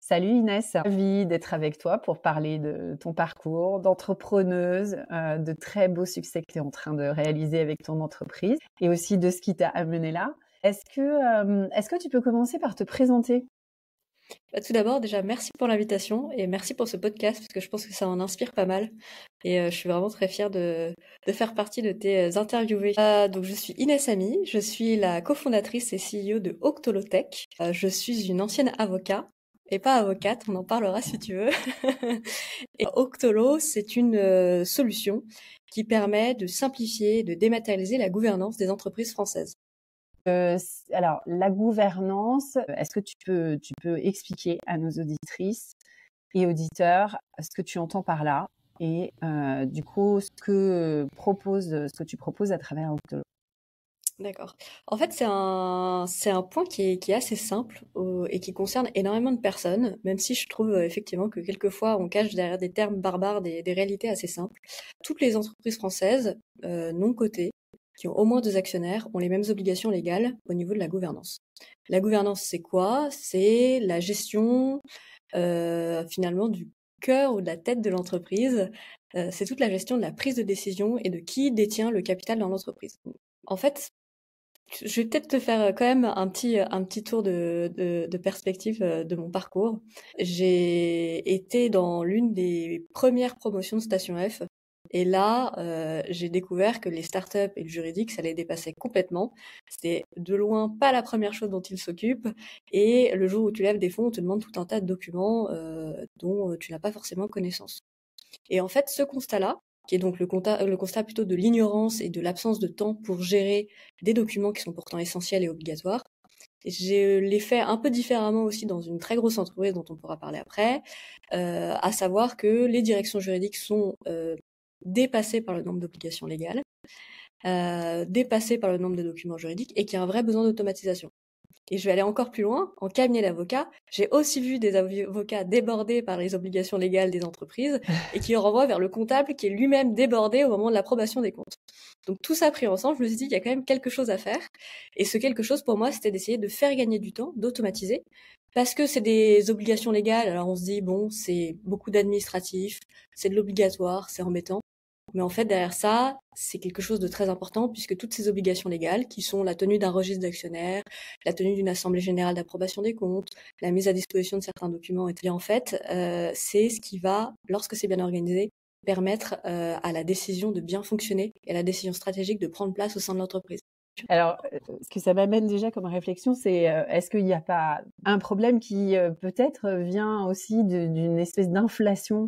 Salut Inès, ravie d'être avec toi pour parler de ton parcours d'entrepreneuse, de très beaux succès que tu es en train de réaliser avec ton entreprise et aussi de ce qui t'a amené là. Est-ce que tu peux commencer par te présenter? Tout d'abord, déjà, merci pour l'invitation et merci pour ce podcast parce que je pense que ça en inspire pas mal. Et je suis vraiment très fière de faire partie de tes interviewés. Donc, je suis Inès Ami, je suis la cofondatrice et CEO de Octolotech. Je suis une ancienne avocat et pas avocate, on en parlera si tu veux. Et Octolo, c'est une solution qui permet de simplifier et de dématérialiser la gouvernance des entreprises françaises. Alors, la gouvernance, est-ce que tu peux expliquer à nos auditrices et auditeurs ce que tu entends par là et du coup ce que tu proposes à travers Octolo? D'accord. En fait, c'est un point qui est assez simple et qui concerne énormément de personnes, même si je trouve effectivement que quelquefois on cache derrière des termes barbares des réalités assez simples. Toutes les entreprises françaises non cotées, qui ont au moins 2 actionnaires, ont les mêmes obligations légales au niveau de la gouvernance. La gouvernance, c'est quoi? C'est la gestion finalement du cœur ou de la tête de l'entreprise. C'est toute la gestion de la prise de décision et de qui détient le capital dans l'entreprise. En fait, je vais peut-être te faire quand même un petit tour de perspective de mon parcours. J'ai été dans l'une des premières promotions de Station F. Et là, j'ai découvert que les startups et le juridique, ça les dépassait complètement. C'était de loin pas la première chose dont ils s'occupent. Et le jour où tu lèves des fonds, on te demande tout un tas de documents dont tu n'as pas forcément connaissance. Et en fait, ce constat-là, qui est donc le constat plutôt de l'ignorance et de l'absence de temps pour gérer des documents qui sont pourtant essentiels et obligatoires, je l'ai fait un peu différemment aussi dans une très grosse entreprise dont on pourra parler après, à savoir que les directions juridiques sont dépassées par le nombre d'obligations légales, dépassées par le nombre de documents juridiques et qu'il y a un vrai besoin d'automatisation. Et je vais aller encore plus loin. En cabinet d'avocat, j'ai aussi vu des avocats débordés par les obligations légales des entreprises et qui renvoient vers le comptable qui est lui-même débordé au moment de l'approbation des comptes. Donc tout ça pris ensemble, je me suis dit qu'il y a quand même quelque chose à faire. Et ce quelque chose pour moi, c'était d'essayer de faire gagner du temps, d'automatiser. Parce que c'est des obligations légales, alors on se dit, bon, c'est beaucoup d'administratif, c'est de l'obligatoire, c'est embêtant. Mais en fait, derrière ça, c'est quelque chose de très important puisque toutes ces obligations légales, qui sont la tenue d'un registre d'actionnaires, la tenue d'une assemblée générale d'approbation des comptes, la mise à disposition de certains documents, et en fait, c'est ce qui va, lorsque c'est bien organisé, permettre à la décision de bien fonctionner et à la décision stratégique de prendre place au sein de l'entreprise. Alors, ce que ça m'amène déjà comme réflexion, c'est est-ce qu'il n'y a pas un problème qui peut-être vient aussi d'une espèce d'inflation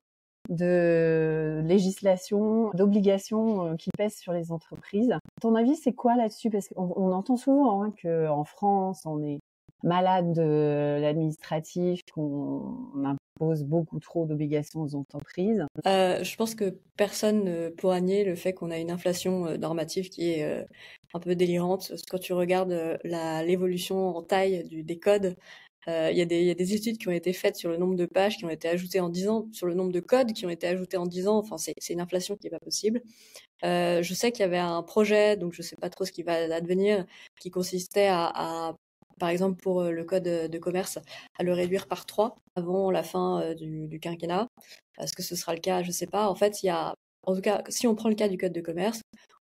de législation, d'obligations qui pèsent sur les entreprises? Ton avis, c'est quoi là-dessus? Parce qu'on entend souvent qu'en France, on est malade de l'administratif, qu'on impose beaucoup trop d'obligations aux entreprises. Je pense que personne ne pourra nier le fait qu'on a une inflation normative qui est un peu délirante. Quand tu regardes l'évolution en taille des codes, il y a des études qui ont été faites sur le nombre de pages qui ont été ajoutées en 10 ans, sur le nombre de codes qui ont été ajoutés en 10 ans. Enfin, c'est une inflation qui est pas possible. Je sais qu'il y avait un projet, donc je sais pas trop ce qui va advenir, qui consistait par exemple pour le code de commerce, à le réduire par 3 avant la fin du quinquennat. Est-ce que ce sera le cas? Je sais pas. En fait, en tout cas, si on prend le cas du code de commerce,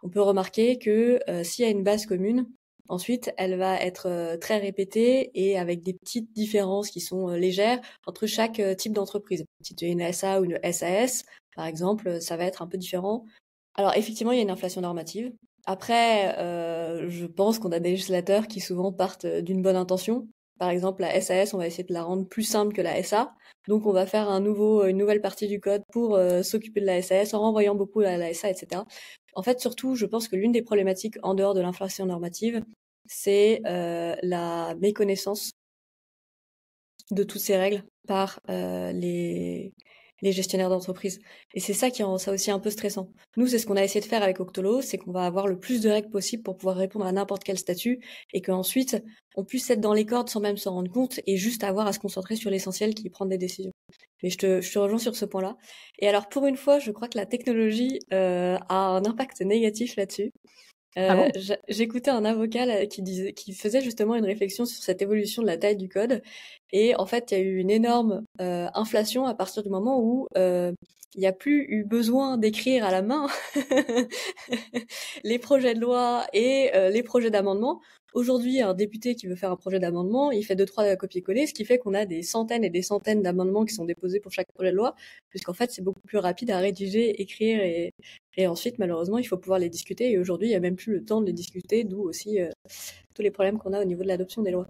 on peut remarquer que s'il y a une base commune, ensuite, elle va être très répétée et avec des petites différences qui sont légères entre chaque type d'entreprise. Si tu es une SA ou une SAS, par exemple, ça va être un peu différent. Alors effectivement, il y a une inflation normative. Après, je pense qu'on a des législateurs qui souvent partent d'une bonne intention. Par exemple, la SAS, on va essayer de la rendre plus simple que la SA. Donc, on va faire une nouvelle partie du code pour s'occuper de la SAS en renvoyant beaucoup à la SA, etc. En fait, surtout, je pense que l'une des problématiques en dehors de l'inflation normative, c'est la méconnaissance de toutes ces règles par les gestionnaires d'entreprise. Et c'est ça qui rend ça aussi un peu stressant. Nous, c'est ce qu'on a essayé de faire avec Octolo, c'est qu'on va avoir le plus de règles possible pour pouvoir répondre à n'importe quel statut et qu'ensuite, on puisse être dans les cordes sans même s'en rendre compte et juste avoir à se concentrer sur l'essentiel qui est prendre des décisions. Mais je te rejoins sur ce point-là. Et alors, pour une fois, je crois que la technologie a un impact négatif là-dessus. Ah bon? J'écoutais un avocat là, qui faisait justement une réflexion sur cette évolution de la taille du code. Et en fait, il y a eu une énorme inflation à partir du moment où il n'y a plus eu besoin d'écrire à la main les projets de loi et les projets d'amendement. Aujourd'hui, un député qui veut faire un projet d'amendement, il fait 2-3 copier-coller, ce qui fait qu'on a des centaines et des centaines d'amendements qui sont déposés pour chaque projet de loi, puisqu'en fait, c'est beaucoup plus rapide à rédiger, écrire et ensuite, malheureusement, il faut pouvoir les discuter. Et aujourd'hui, il n'y a même plus le temps de les discuter, d'où aussi tous les problèmes qu'on a au niveau de l'adoption des lois.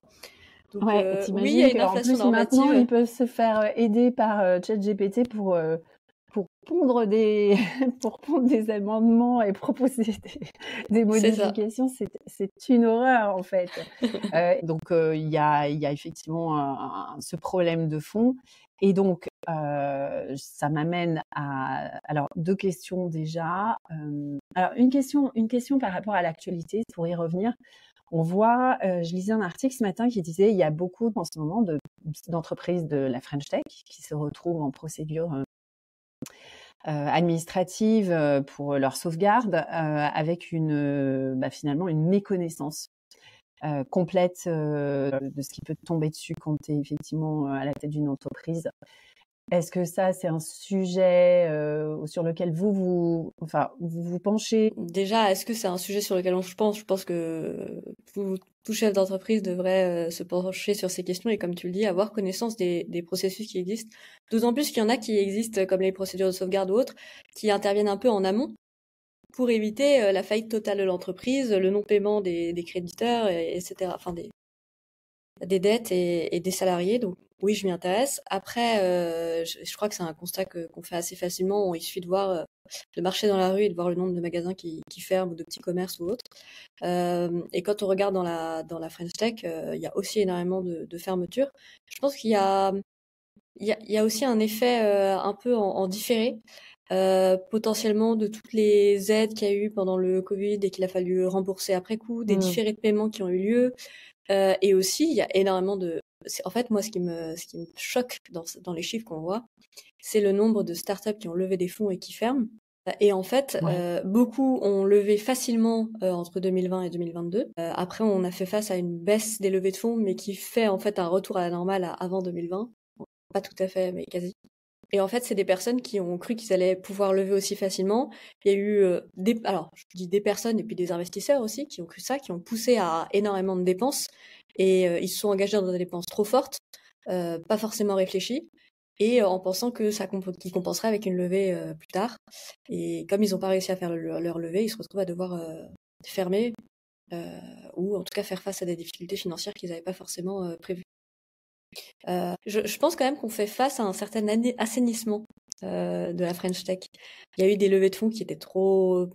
Donc Ouais, oui, il y a t'imagines une qu'en inflation plus maintenant ils normative. peuvent se faire aider par ChatGPT pour pondre des pour pondre des amendements et proposer des C'est ça. modifications, c'est une horreur en fait. Donc il y a effectivement ce problème de fond et donc ça m'amène à alors deux questions déjà. Alors une question par rapport à l'actualité pour y revenir. On voit, je lisais un article ce matin qui disait il y a beaucoup en ce moment d'entreprises de la French Tech qui se retrouvent en procédure administrative pour leur sauvegarde avec finalement une méconnaissance complète de ce qui peut tomber dessus quand tu es effectivement à la tête d'une entreprise. Est-ce que ça, c'est un sujet sur lequel vous penchez? Déjà, est-ce que c'est un sujet sur lequel on se pense? Je pense que tout chef d'entreprise devrait se pencher sur ces questions et, comme tu le dis, avoir connaissance des processus qui existent. D'autant plus qu'il y en a qui existent, comme les procédures de sauvegarde ou autres, qui interviennent un peu en amont pour éviter la faillite totale de l'entreprise, le non-paiement des créditeurs, etc. Enfin, des dettes et des salariés. Donc oui, je m'y intéresse. Après, je crois que c'est un constat qu'on fait assez facilement. Il suffit de voir de marcher dans la rue et de voir le nombre de magasins qui ferment ou de petits commerces ou autres. Et quand on regarde dans la French Tech, il y a aussi énormément de fermetures. Je pense qu'il y a aussi un effet un peu en différé. Potentiellement de toutes les aides qu'il y a eu pendant le Covid et qu'il a fallu rembourser après coup, des différés de paiement qui ont eu lieu. Et aussi, il y a énormément de... En fait, moi, ce qui me choque dans les chiffres qu'on voit, c'est le nombre de startups qui ont levé des fonds et qui ferment. Et en fait, Ouais. beaucoup ont levé facilement entre 2020 et 2022. Après, on a fait face à une baisse des levées de fonds, mais qui fait en fait un retour à la normale avant 2020. Bon, pas tout à fait, mais quasi. Et en fait, c'est des personnes qui ont cru qu'ils allaient pouvoir lever aussi facilement. Il y a eu alors je dis des personnes et puis des investisseurs aussi qui ont cru ça, qui ont poussé à énormément de dépenses et ils se sont engagés dans des dépenses trop fortes, pas forcément réfléchies, et en pensant que qu'ils compenseraient avec une levée plus tard. Et comme ils n'ont pas réussi à faire leur levée, ils se retrouvent à devoir fermer ou en tout cas faire face à des difficultés financières qu'ils n'avaient pas forcément prévues. Je pense quand même qu'on fait face à un certain assainissement de la French Tech. Il y a eu des levées de fonds qui étaient trop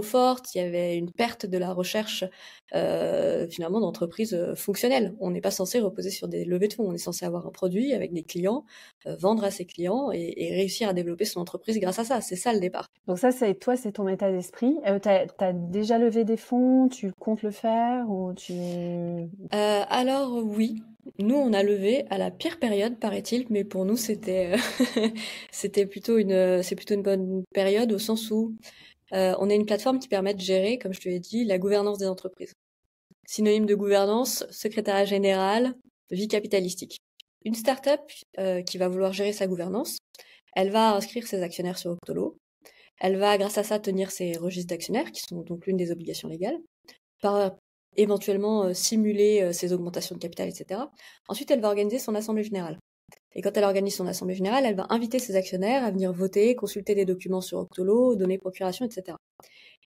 fortes. Il y avait une perte de la recherche finalement d'entreprises fonctionnelles. On n'est pas censé reposer sur des levées de fonds. On est censé avoir un produit avec des clients, vendre à ses clients et réussir à développer son entreprise grâce à ça. C'est ça le départ. Donc ça, c'est ton état d'esprit. T'as déjà levé des fonds, tu comptes le faire ou tu... Alors oui, nous on a levé à la pire période paraît-il, mais pour nous c'est plutôt une bonne période au sens où on est une plateforme qui permet de gérer, comme je te l'ai dit, la gouvernance des entreprises. Synonyme de gouvernance, secrétariat général, vie capitalistique. Une start-up qui va vouloir gérer sa gouvernance, elle va inscrire ses actionnaires sur Octolo. Elle va, grâce à ça, tenir ses registres d'actionnaires, qui sont donc l'une des obligations légales, par éventuellement simuler ses augmentations de capital, etc. Ensuite, elle va organiser son assemblée générale. Et quand elle organise son assemblée générale, elle va inviter ses actionnaires à venir voter, consulter des documents sur Octolo, donner procuration, etc.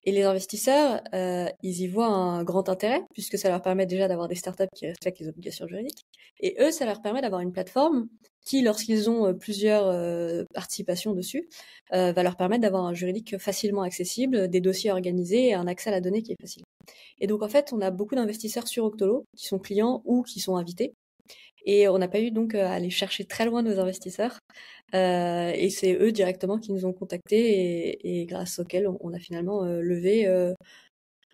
Et les investisseurs, ils y voient un grand intérêt, puisque ça leur permet déjà d'avoir des startups qui respectent les obligations juridiques. Et eux, ça leur permet d'avoir une plateforme qui, lorsqu'ils ont plusieurs participations dessus, va leur permettre d'avoir un juridique facilement accessible, des dossiers organisés et un accès à la donnée qui est facile. Et donc, en fait, on a beaucoup d'investisseurs sur Octolo qui sont clients ou qui sont invités. Et on n'a pas eu donc à aller chercher très loin nos investisseurs. Et c'est eux directement qui nous ont contactés et grâce auxquels on a finalement levé.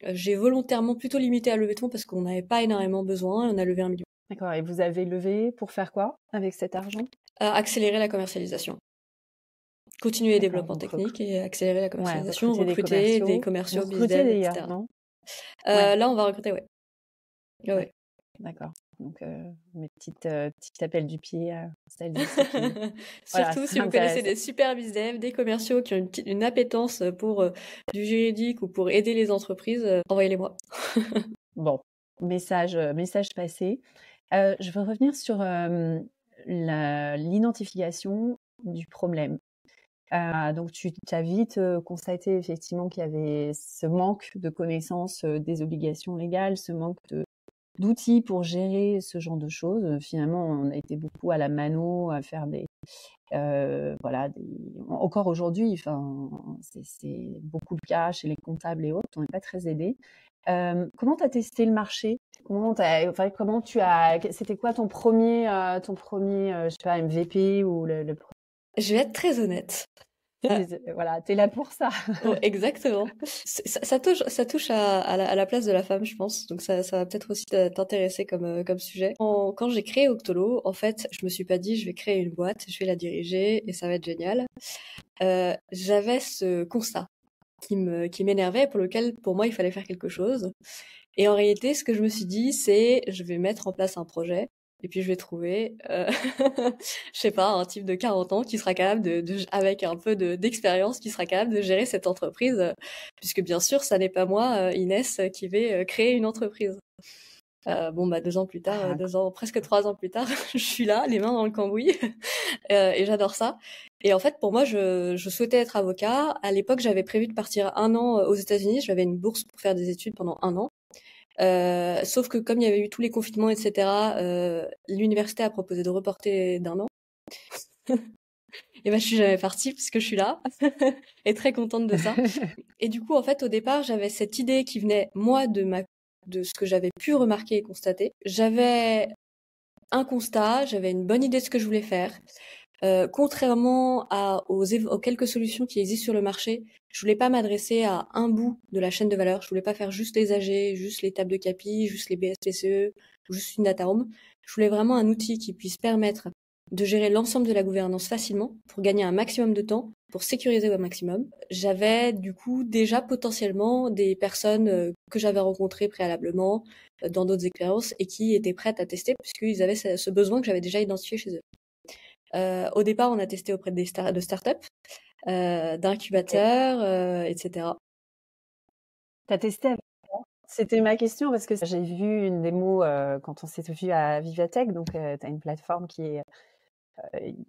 J'ai volontairement plutôt limité à lever de fonds parce qu'on n'avait pas énormément besoin. On a levé 1 million. D'accord. Et vous avez levé pour faire quoi avec cet argent? Accélérer la commercialisation. Continuer les D'accord. développements Donc techniques et accélérer la ouais, commercialisation, recruter recruter des Vous commerciaux, recrutez bizdev, d'ailleurs, etc. non? Ouais, Là, on va recruter, ouais. Ouais, ouais, ouais. d'accord. Donc, mes petits appels du pied à celles et ceux qui voilà, Surtout si c'est vous connaissez intéressant. des super BizDev, des commerciaux qui ont une appétence pour du juridique ou pour aider les entreprises, envoyez-les-moi. Bon, message passé. Je veux revenir sur, l'identification du problème. Donc tu as vite, constaté effectivement qu'il y avait ce manque de connaissance, des obligations légales, ce manque d'outils pour gérer ce genre de choses. Finalement, on a été beaucoup à la mano, à faire voilà, encore aujourd'hui, enfin, c'est beaucoup le cas chez les comptables et autres, on n'est pas très aidés. Comment tu as testé le marché? Comment tu as, c'était quoi ton premier, je sais pas, MVP ou Je vais être très honnête. voilà, t'es là pour ça. Oh, exactement. Ça touche à la place de la femme, je pense. Donc ça va peut-être aussi t'intéresser comme sujet. Quand j'ai créé Octolo, en fait, je me suis pas dit je vais créer une boîte, je vais la diriger et ça va être génial. J'avais ce constat qui m'énervait, pour lequel, pour moi, il fallait faire quelque chose. Et en réalité, ce que je me suis dit, c'est, je vais mettre en place un projet, et puis je vais trouver, je sais pas, un type de 40 ans qui sera capable avec un peu d'expérience, qui sera capable de gérer cette entreprise, puisque bien sûr, ça n'est pas moi, Inès, qui vais créer une entreprise. Bon, bah 2 ans plus tard, Ah, 2 ans, presque 3 ans plus tard, je suis là, les mains dans le cambouis, et j'adore ça. Et en fait, pour moi, je souhaitais être avocat. À l'époque, j'avais prévu de partir 1 an aux États-Unis. J'avais une bourse pour faire des études pendant 1 an. Sauf que comme il y avait eu tous les confinements, etc., l'université a proposé de reporter d'1 an. Et ben, je suis jamais partie puisque je suis là et très contente de ça. Et du coup, en fait, au départ, j'avais cette idée qui venait, moi, de ce que j'avais pu remarquer et constater. J'avais un constat, j'avais une bonne idée de ce que je voulais faire. Contrairement aux quelques solutions qui existent sur le marché, je voulais pas m'adresser à un bout de la chaîne de valeur. Je voulais pas faire juste les AG, juste les tables de CAPI, juste les BSPCE, juste une data room. Je voulais vraiment un outil qui puisse permettre de gérer l'ensemble de la gouvernance facilement pour gagner un maximum de temps, pour sécuriser au maximum. J'avais du coup déjà potentiellement des personnes que j'avais rencontrées préalablement dans d'autres expériences et qui étaient prêtes à tester puisqu'ils avaient ce besoin que j'avais déjà identifié chez eux. Au départ, on a testé auprès de startups, ok. d'incubateurs, etc. T'as testé avec quoi? C'était ma question parce que j'ai vu une démo quand on s'est vu à Vivatech. Donc, tu as une plateforme qui est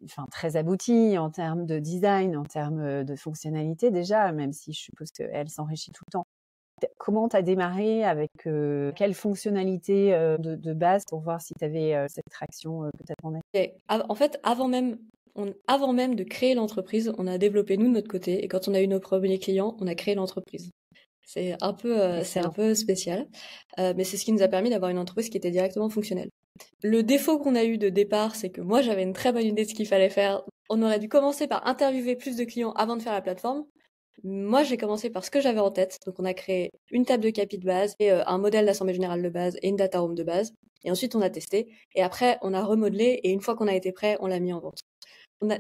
enfin, très aboutie en termes de design, en termes de fonctionnalité déjà, même si je suppose qu'elle s'enrichit tout le temps. Comment tu as démarré avec quelles fonctionnalités de base pour voir si tu avais cette traction que tu attendais? Et en fait, avant même de créer l'entreprise, on a développé nous de notre côté. Et quand on a eu nos premiers clients, on a créé l'entreprise. C'est un Excellent. peu spécial, mais c'est ce qui nous a permis d'avoir une entreprise qui était directement fonctionnelle. Le défaut qu'on a eu de départ, c'est que moi j'avais une très bonne idée de ce qu'il fallait faire. On aurait dû commencer par interviewer plus de clients avant de faire la plateforme. Moi, j'ai commencé par ce que j'avais en tête. Donc, on a créé une table de capi de base et un modèle d'assemblée générale de base et une data room de base. Et ensuite, on a testé. Et après, on a remodelé. Et une fois qu'on a été prêt, on l'a mis en vente.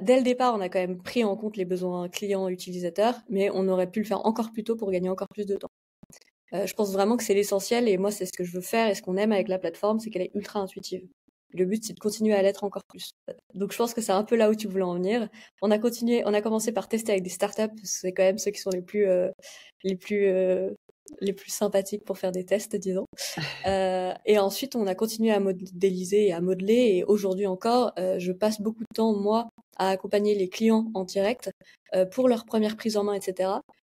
Dès le départ, on a quand même pris en compte les besoins clients utilisateurs, mais on aurait pu le faire encore plus tôt pour gagner encore plus de temps. Je pense vraiment que c'est l'essentiel. Et moi, c'est ce que je veux faire et ce qu'on aime avec la plateforme, c'est qu'elle est ultra intuitive. Le but, c'est de continuer à l'être encore plus. Donc, je pense que c'est un peu là où tu voulais en venir. On a commencé par tester avec des startups. C'est quand même ceux qui sont les plus, euh, les plus sympathiques pour faire des tests, disons. Et ensuite, on a continué à modéliser et à modeler. Et aujourd'hui encore, je passe beaucoup de temps, moi, à accompagner les clients en direct pour leur première prise en main, etc.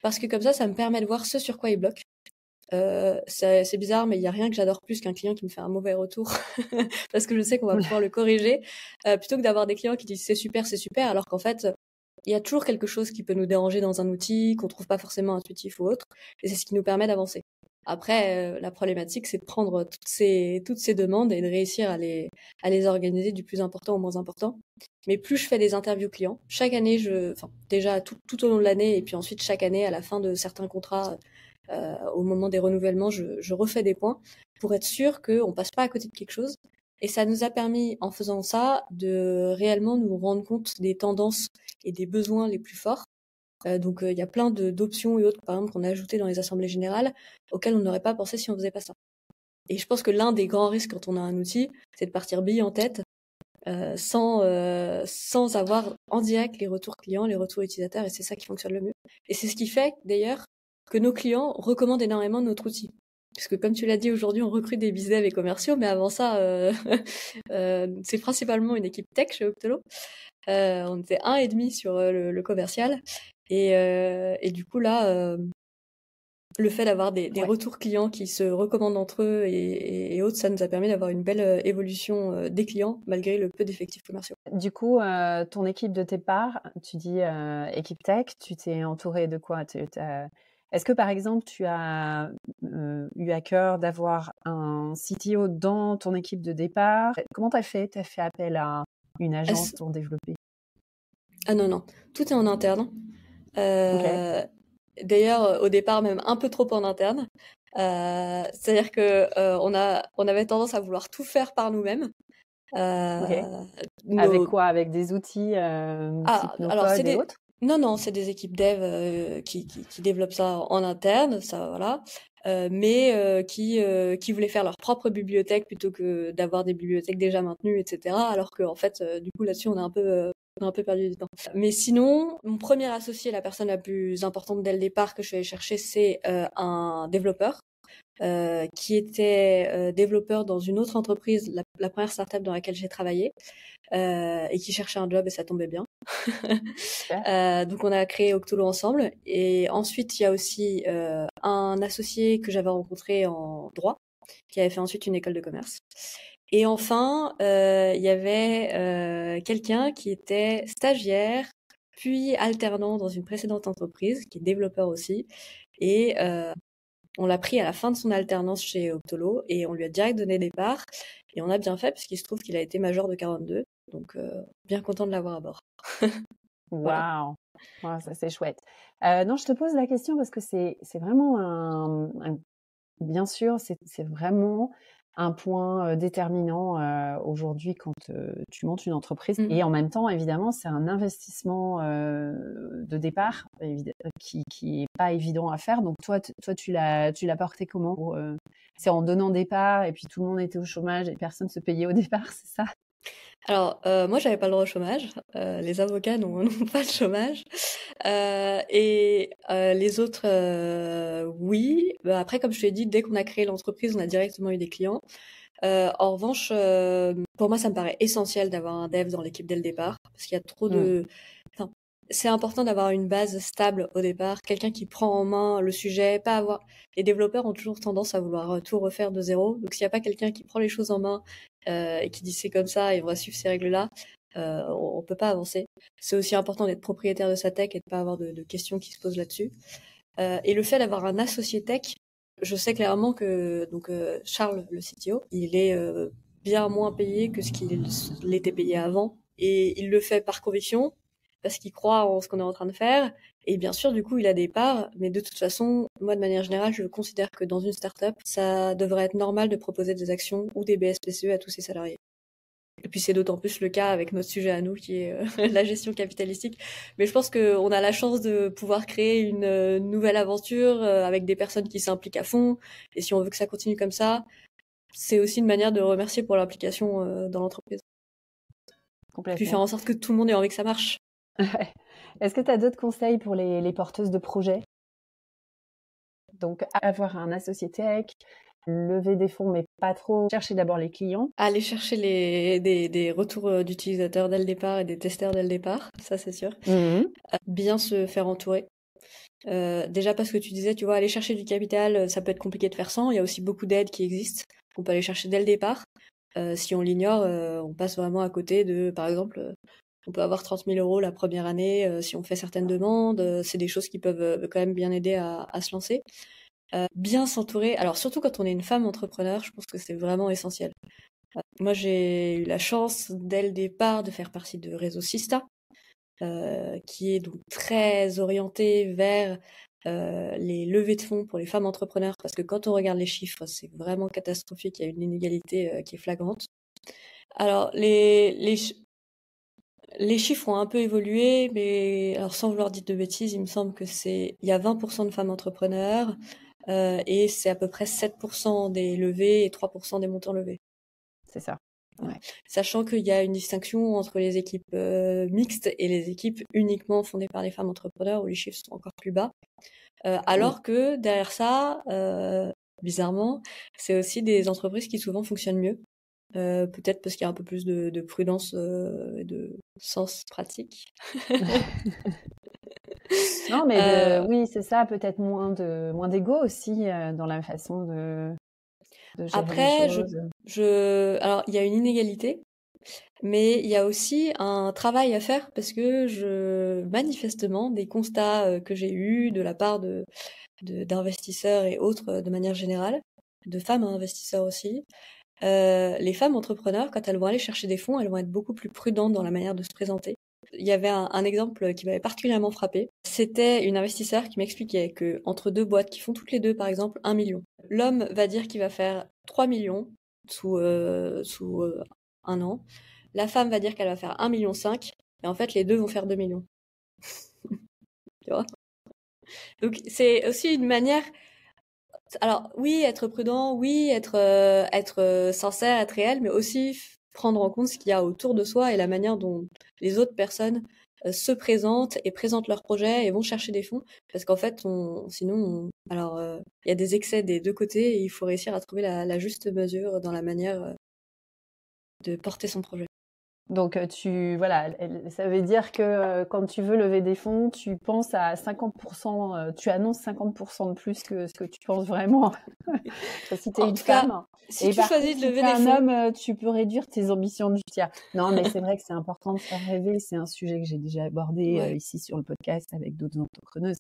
Parce que comme ça me permet de voir ce sur quoi ils bloquent. C'est bizarre, mais il y a rien que j'adore plus qu'un client qui me fait un mauvais retour parce que je sais qu'on va pouvoir le corriger plutôt que d'avoir des clients qui disent c'est super, alors qu'en fait il y a toujours quelque chose qui peut nous déranger dans un outil qu'on trouve pas forcément intuitif ou autre, et c'est ce qui nous permet d'avancer. Après, la problématique, c'est de prendre toutes ces demandes et de réussir à les organiser du plus important au moins important. Mais plus je fais des interviews clients, chaque année, enfin, déjà tout au long de l'année, et puis ensuite chaque année, à la fin de certains contrats, au moment des renouvellements, je refais des points pour être sûr qu'on passe pas à côté de quelque chose. Et ça nous a permis, en faisant ça, de réellement nous rendre compte des tendances et des besoins les plus forts Donc, il y a plein d'options et autres, par exemple, qu'on a ajoutées dans les assemblées générales, auxquelles on n'aurait pas pensé si on faisait pas ça. Et je pense que l'un des grands risques quand on a un outil, c'est de partir bille en tête, sans avoir en direct les retours clients, les retours utilisateurs, et c'est ça qui fonctionne le mieux. Et c'est ce qui fait, d'ailleurs, que nos clients recommandent énormément notre outil. Parce que comme tu l'as dit, aujourd'hui, on recrute des business et commerciaux, mais avant ça, c'est principalement une équipe tech chez Octolo. On était 1,5 sur le commercial. Et du coup, là, le fait d'avoir des Ouais. retours clients qui se recommandent entre eux et autres, ça nous a permis d'avoir une belle évolution des clients, malgré le peu d'effectifs commerciaux. Du coup, ton équipe de départ, tu dis équipe tech, tu t'es entouré de quoi? Est-ce que par exemple, tu as eu à cœur d'avoir un CTO dans ton équipe de départ? Comment tu as fait? Tu as fait appel à une agence pour développer? Ah non, non, tout est en interne. Ok. D'ailleurs, au départ, même un peu trop en interne. C'est-à-dire que on avait tendance à vouloir tout faire par nous-mêmes. Ok. Euh, Avec nos... quoi? Avec des outils type alors no-code et autres? non, c'est des équipes dev qui développent ça en interne, ça voilà. Mais qui voulaient faire leur propre bibliothèque plutôt que d'avoir des bibliothèques déjà maintenues, etc. Alors que en fait, du coup là-dessus, on a un peu perdu du temps. Mais sinon, mon premier associé, la personne la plus importante dès le départ que je suis allée chercher, c'est un développeur. Qui était développeur dans une autre entreprise, la première startup dans laquelle j'ai travaillé, et qui cherchait un job et ça tombait bien. Super. Donc on a créé Octolo ensemble. Et ensuite, il y a aussi un associé que j'avais rencontré en droit, qui avait fait ensuite une école de commerce. Et enfin, il y avait quelqu'un qui était stagiaire, puis alternant dans une précédente entreprise, qui est développeur aussi. Et on l'a pris à la fin de son alternance chez Octolo et on lui a direct donné des parts. Et on a bien fait puisqu'il se trouve qu'il a été major de 42. Donc, bien content de l'avoir à bord. Voilà. Waouh! Ouais, ça c'est chouette. Non, je te pose la question parce que c'est vraiment bien sûr, c'est vraiment un point déterminant aujourd'hui quand tu montes une entreprise. Mm. Et en même temps, évidemment, c'est un investissement de départ qui est pas évident à faire. Donc toi, tu l'as porté comment? C'est en donnant des parts et puis tout le monde était au chômage et personne se payait au départ, c'est ça? Alors, moi, j'avais pas le droit au chômage. Les avocats n'ont n'ont pas le chômage. Les autres, oui. Bah, après, comme je te l'ai dit, dès qu'on a créé l'entreprise, on a directement eu des clients. En revanche, pour moi, ça me paraît essentiel d'avoir un dev dans l'équipe dès le départ, parce qu'il y a trop Mm. de... Enfin, c'est important d'avoir une base stable au départ, quelqu'un qui prend en main le sujet, pas avoir... Les développeurs ont toujours tendance à vouloir tout refaire de zéro, donc s'il n'y a pas quelqu'un qui prend les choses en main et qui dit c'est comme ça et on va suivre ces règles-là, on peut pas avancer. C'est aussi important d'être propriétaire de sa tech et de pas avoir de questions qui se posent là-dessus. Et le fait d'avoir un associé tech, je sais clairement que donc Charles, le CTO, il est bien moins payé que ce qu'il l'était payé avant, et il le fait par conviction parce qu'il croit en ce qu'on est en train de faire. Et bien sûr, du coup, il a des parts, mais de toute façon, moi, de manière générale, je considère que dans une startup, ça devrait être normal de proposer des actions ou des BSPCE à tous ses salariés. Et puis c'est d'autant plus le cas avec notre sujet à nous qui est la gestion capitalistique. Mais je pense qu'on a la chance de pouvoir créer une nouvelle aventure avec des personnes qui s'impliquent à fond. Et si on veut que ça continue comme ça, c'est aussi une manière de remercier pour l'implication dans l'entreprise. Puis faire Complètement. en sorte que tout le monde ait envie que ça marche. Est-ce que tu as d'autres conseils pour les porteuses de projets? Donc, avoir un associé tech, lever des fonds, mais pas trop, chercher d'abord les clients. Aller chercher des retours d'utilisateurs dès le départ et des testeurs dès le départ, ça c'est sûr. Mhm. Bien se faire entourer. Déjà parce que tu disais, tu vois, aller chercher du capital, ça peut être compliqué de faire sans. Il y a aussi beaucoup d'aides qui existent, qu'on peut aller chercher dès le départ. Si on l'ignore, on passe vraiment à côté de, par exemple, on peut avoir 30 000 euros la première année si on fait certaines demandes. C'est des choses qui peuvent quand même bien aider à se lancer. Bien s'entourer. Alors surtout quand on est une femme entrepreneur, je pense que c'est vraiment essentiel. Moi, j'ai eu la chance dès le départ de faire partie de Réseau Sista, qui est donc très orienté vers les levées de fonds pour les femmes entrepreneurs, parce que quand on regarde les chiffres, c'est vraiment catastrophique, il y a une inégalité qui est flagrante. Alors, Les chiffres ont un peu évolué, mais alors sans vouloir dire de bêtises, il me semble que il y a 20% de femmes entrepreneurs, et c'est à peu près 7% des levées et 3% des montants levés. C'est ça. Voilà. Ouais. Sachant qu'il y a une distinction entre les équipes mixtes et les équipes uniquement fondées par des femmes entrepreneurs où les chiffres sont encore plus bas. Alors que derrière ça, bizarrement, c'est aussi des entreprises qui souvent fonctionnent mieux. Peut-être parce qu'il y a un peu plus de prudence et de sens pratique. Non, mais Euh, oui, c'est ça, peut-être moins d'ego aussi dans la façon de gérer les Après, choses. alors il y a une inégalité, mais il y a aussi un travail à faire parce que manifestement, des constats que j'ai eus de la part d'investisseurs et autres de manière générale, de femmes investisseurs aussi, les femmes entrepreneurs, quand elles vont aller chercher des fonds, elles vont être beaucoup plus prudentes dans la manière de se présenter. Il y avait un exemple qui m'avait particulièrement frappé. C'était une investisseur qui m'expliquait que entre deux boîtes qui font toutes les deux, par exemple, 1 million, l'homme va dire qu'il va faire 3 millions sous un an. La femme va dire qu'elle va faire 1,5 million, et en fait, les deux vont faire 2 millions. Tu vois? Donc, c'est aussi une manière. Alors oui, être prudent, oui, être sincère, être réel, mais aussi prendre en compte ce qu'il y a autour de soi et la manière dont les autres personnes se présentent et présentent leurs projets et vont chercher des fonds. Parce qu'en fait, alors il y a des excès des deux côtés et il faut réussir à trouver la juste mesure dans la manière de porter son projet. Donc, voilà, ça veut dire que quand tu veux lever des fonds, tu penses à 50%, tu annonces 50% de plus que ce que tu penses vraiment. Si tu es En une tout cas, femme. si Et tu par contre, choisis de si tu lever es des un fonds, homme, tu peux réduire tes ambitions du tiers. Non, mais c'est vrai que c'est important de faire rêver. C'est un sujet que j'ai déjà abordé ouais. ici sur le podcast avec d'autres entrepreneuses.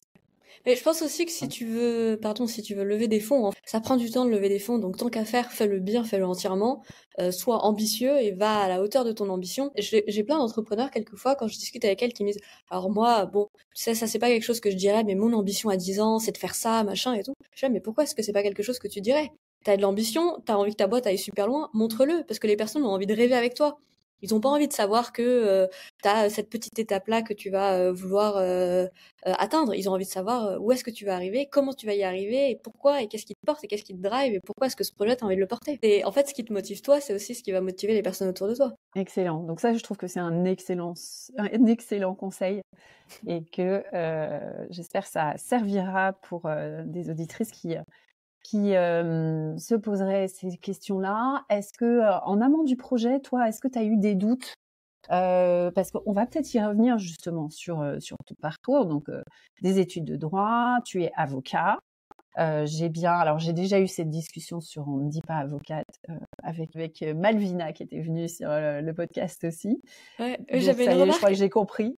Mais je pense aussi que si tu veux lever des fonds, ça prend du temps de lever des fonds, donc tant qu'à faire, fais-le bien, fais-le entièrement, sois ambitieux et va à la hauteur de ton ambition. J'ai plein d'entrepreneurs, quelquefois, quand je discute avec elles, qui me disent, alors moi, bon, tu sais, ça c'est pas quelque chose que je dirais, mais mon ambition à 10 ans, c'est de faire ça, machin et tout. Je dis, mais pourquoi est-ce que c'est pas quelque chose que tu dirais? T'as de l'ambition, t'as envie que ta boîte aille super loin, montre-le, parce que les personnes ont envie de rêver avec toi. Ils ont pas envie de savoir que t'as cette petite étape-là que tu vas vouloir atteindre. Ils ont envie de savoir où est-ce que tu vas arriver, comment tu vas y arriver, et pourquoi, et qu'est-ce qui te porte, et qu'est-ce qui te drive, et pourquoi est-ce que ce projet, t'as envie de le porter. Et en fait, ce qui te motive toi, c'est aussi ce qui va motiver les personnes autour de toi. Excellent. Donc ça, je trouve que c'est un excellent conseil et que j'espère que ça servira pour des auditrices qui se poseraient ces questions-là. Est-ce que, en amont du projet, toi, est-ce que tu as eu des doutes? Parce qu'on va peut-être y revenir justement sur ton parcours. Donc, des études de droit, tu es avocat. J'ai déjà eu cette discussion sur On ne dit pas avocate avec Malvina qui était venue sur le podcast aussi. Ouais, Donc j'avais ça une y est, je crois remarque. que j'ai compris.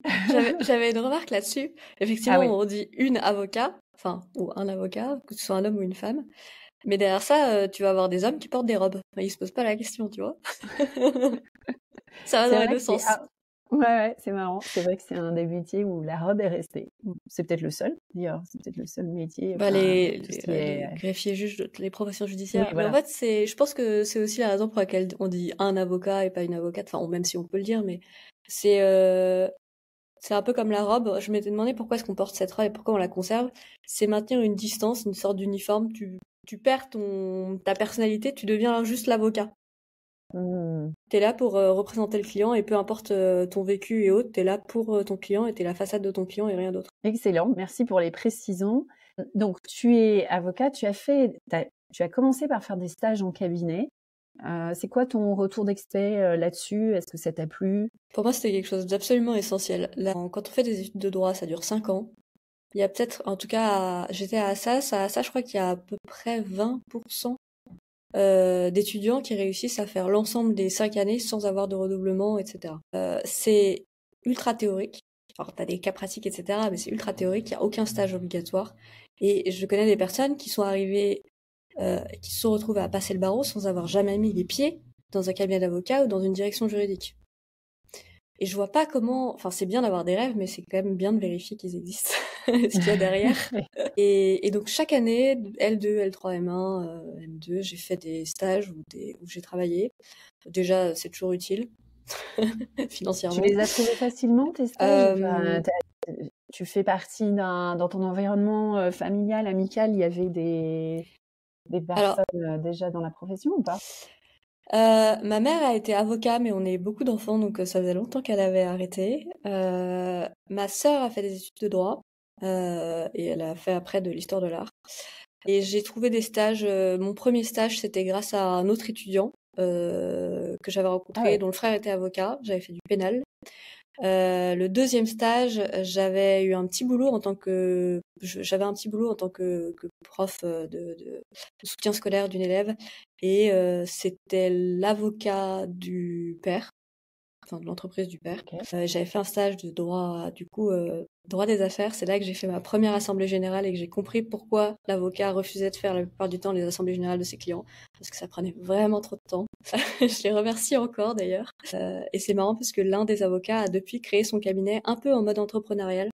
J'avais une remarque là-dessus. Ah Effectivement, oui. on dit une avocat, enfin, ou un avocat, que ce soit un homme ou une femme. Mais derrière ça, tu vas avoir des hommes qui portent des robes. Enfin, ils se posent pas la question, tu vois. Ça va C'est dans les vrai deux que sens. ouais, c'est marrant. C'est vrai que c'est un des métiers où la robe est restée. C'est peut-être le seul, d'ailleurs. C'est peut-être le seul métier, Bah, enfin, tout ce qui les est... greffiers, juges, les professions Oui, judiciaires. Mais en voilà. fait, je pense que c'est aussi la raison pour laquelle on dit un avocat et pas une avocate. Enfin, même si on peut le dire, mais c'est, euh, c'est un peu comme la robe. Je m'étais demandé pourquoi est-ce qu'on porte cette robe et pourquoi on la conserve. C'est maintenir une distance, une sorte d'uniforme. Tu perds ta personnalité, tu deviens juste l'avocat. Mmh. T'es là pour représenter le client et peu importe ton vécu et autres, t'es là pour ton client et t'es la façade de ton client et rien d'autre. Excellent. Merci pour les précisions. Donc, tu es avocat, tu as commencé par faire des stages en cabinet. C'est quoi ton retour d'expert là-dessus? Est-ce que ça t'a plu? Pour moi, c'était quelque chose d'absolument essentiel. Là, quand on fait des études de droit, ça dure 5 ans. Il y a peut-être, en tout cas, j'étais à Assas. À Assas, je crois qu'il y a à peu près 20% d'étudiants qui réussissent à faire l'ensemble des 5 années sans avoir de redoublement, etc. C'est ultra théorique. Alors, t'as des cas pratiques, etc., mais c'est ultra théorique. Il n'y a aucun stage obligatoire. Et je connais des personnes qui sont arrivées, qui se sont retrouvées à passer le barreau sans avoir jamais mis les pieds dans un cabinet d'avocat ou dans une direction juridique. Et je vois pas comment, enfin, c'est bien d'avoir des rêves, mais c'est quand même bien de vérifier qu'ils existent, ce qu'il y a derrière. Et donc, chaque année, L2, L3, M1, M2, j'ai fait des stages où j'ai travaillé. Déjà, c'est toujours utile. Tu financièrement. les as trouvés facilement, tes stages? Enfin, Euh, tu fais partie dans ton environnement familial, amical, il y avait des alors, personnes déjà dans la profession ou pas? ma mère a été avocat, mais on est beaucoup d'enfants, donc ça faisait longtemps qu'elle avait arrêté. Ma sœur a fait des études de droit, et elle a fait après de l'histoire de l'art. Et j'ai trouvé des stages. Mon premier stage, c'était grâce à un autre étudiant que j'avais Ah rencontré, ouais, dont le frère était avocat. J'avais fait du pénal. Le deuxième stage, j'avais eu un petit boulot en tant que j'avais un petit boulot en tant que prof de soutien scolaire d'une élève, et c'était l'avocat du père, enfin de l'entreprise du père. ok. J'avais fait un stage de droit, du coup, droit des affaires. C'est là que j'ai fait ma première assemblée générale et que j'ai compris pourquoi l'avocat refusait de faire la plupart du temps les assemblées générales de ses clients, parce que ça prenait vraiment trop de temps. Je les remercie encore d'ailleurs. Et c'est marrant parce que l'un des avocats a depuis créé son cabinet un peu en mode entrepreneurial.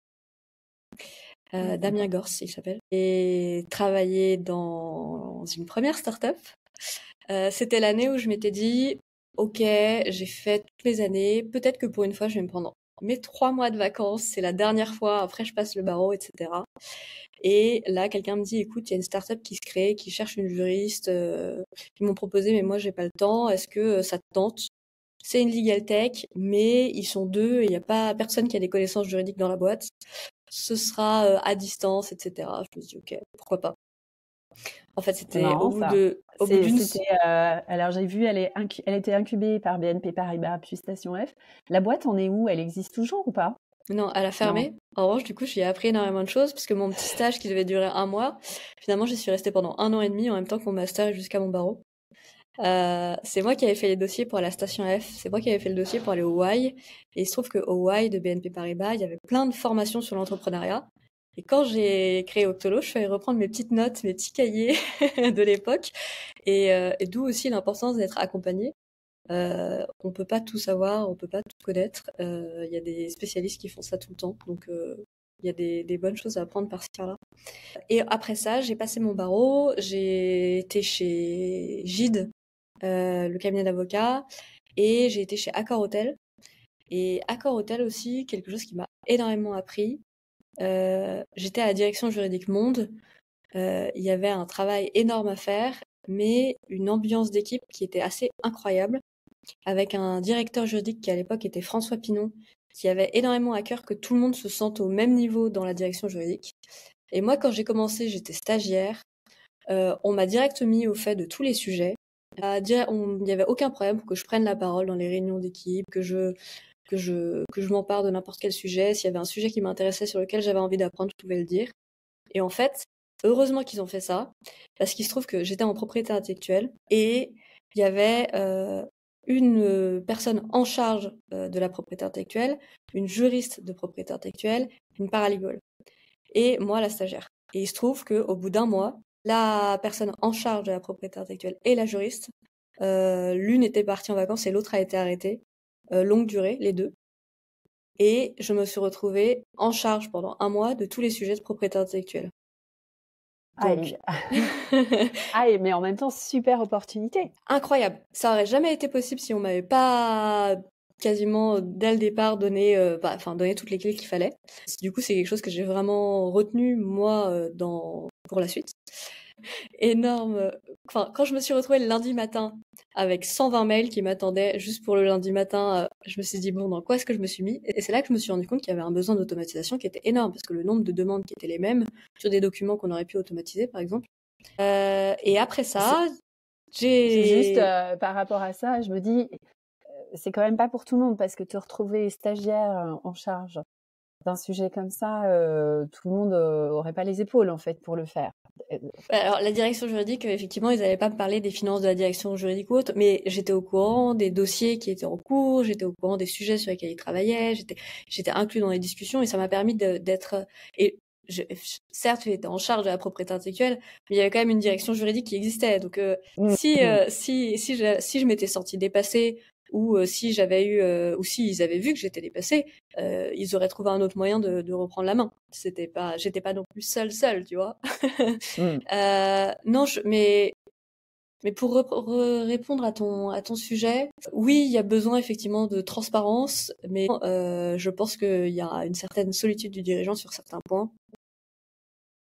Ah, Damien sympa. Gors, il s'appelle, et travaillé dans une première start-up. C'était l'année où je m'étais dit, ok, j'ai fait toutes mes années, peut-être que pour une fois je vais me prendre mes 3 mois de vacances, c'est la dernière fois, après je passe le barreau, etc. Et là, quelqu'un me dit, écoute, il y a une start-up qui se crée, qui cherche une juriste, ils m'ont proposé, mais moi j'ai pas le temps, est-ce que ça te tente? C'est une legal tech, mais ils sont deux et il n'y a pas personne qui a des connaissances juridiques dans la boîte. Ce sera à distance, etc. Je me suis dit, ok, pourquoi pas. En fait, C'est c'était marrant ça. au bout d'une, C'était, alors j'ai vu, elle était incubée par BNP Paribas, puis Station F. La boîte en est où? Elle existe toujours ou pas? non, elle a Non. fermé. En revanche, du coup, j'y ai appris énormément de choses parce que mon petit stage qui devait durer 1 mois, finalement, j'y suis restée pendant 1 an et demi en même temps que mon master et jusqu'à mon barreau. C'est moi qui avais fait les dossiers pour la station F, c'est moi qui avais fait le dossier pour aller au Y. Et il se trouve qu'au Y de BNP Paribas, il y avait plein de formations sur l'entrepreneuriat. Et quand j'ai créé Octolo, je suis allée reprendre mes petites notes, mes petits cahiers de l'époque. Et d'où aussi l'importance d'être accompagné. On peut pas tout savoir, on peut pas tout connaître. Il y a des spécialistes qui font ça tout le temps. Donc, il y a des bonnes choses à apprendre par-ci par-là. Et après ça, j'ai passé mon barreau, j'ai été chez Gide, le cabinet d'avocats, et j'ai été chez Accor Hotel. Et Accor Hotel aussi, quelque chose qui m'a énormément appris. J'étais à la direction juridique Monde. Il y avait un travail énorme à faire, mais une ambiance d'équipe qui était assez incroyable, avec un directeur juridique qui à l'époque était François Pinon, qui avait énormément à cœur que tout le monde se sente au même niveau dans la direction juridique. Et moi, quand j'ai commencé, j'étais stagiaire. On m'a direct mis au fait de tous les sujets. Il n'y avait aucun problème pour que je prenne la parole dans les réunions d'équipe, que je m'empare de n'importe quel sujet. S'il y avait un sujet qui m'intéressait sur lequel j'avais envie d'apprendre, je pouvais le dire. Et en fait, heureusement qu'ils ont fait ça, parce qu'il se trouve que j'étais en propriété intellectuelle et il y avait une personne en charge de la propriété intellectuelle, une juriste de propriété intellectuelle, une paralegal, et moi la stagiaire. Et il se trouve qu'au bout d'1 mois, la personne en charge de la propriété intellectuelle et la juriste, l'une était partie en vacances et l'autre a été arrêtée, longue durée, les deux. Et je me suis retrouvée en charge pendant 1 mois de tous les sujets de propriété intellectuelle. Ah, Donc, mais en même temps, super opportunité. incroyable. Ça aurait jamais été possible si on m'avait pas quasiment dès le départ donné toutes les clés qu'il fallait. Du coup, c'est quelque chose que j'ai vraiment retenu moi pour la suite. Énorme. Enfin, quand je me suis retrouvée le lundi matin avec 120 mails qui m'attendaient juste pour le lundi matin, je me suis dit bon, dans quoi est-ce que je me suis mis? Et c'est là que je me suis rendu compte qu'il y avait un besoin d'automatisation qui était énorme parce que le nombre de demandes qui étaient les mêmes sur des documents qu'on aurait pu automatiser, par exemple. Et après C'est ça, c'est juste j'ai par rapport à ça, je me dis, c'est quand même pas pour tout le monde parce que te retrouver stagiaire en charge d'un sujet comme ça, tout le monde aurait pas les épaules en fait pour le faire. Euh, Alors, la direction juridique, effectivement, ils n'allaient pas me parler des finances de la direction juridique ou autre, mais j'étais au courant des dossiers qui étaient en cours, j'étais au courant des sujets sur lesquels ils travaillaient, j'étais inclus dans les discussions et ça m'a permis d'être, et certes, j'étais en charge de la propriété intellectuelle, mais il y avait quand même une direction juridique qui existait. Donc, mm, mm. si je m'étais sentie dépassée ou si j'avais eu, ou si ils avaient vu que j'étais dépassée, ils auraient trouvé un autre moyen de reprendre la main. J'étais pas non plus seule, tu vois. Mm. Non, mais Mais pour répondre à ton sujet, oui, il y a besoin effectivement de transparence, mais je pense qu'il y a une certaine solitude du dirigeant sur certains points.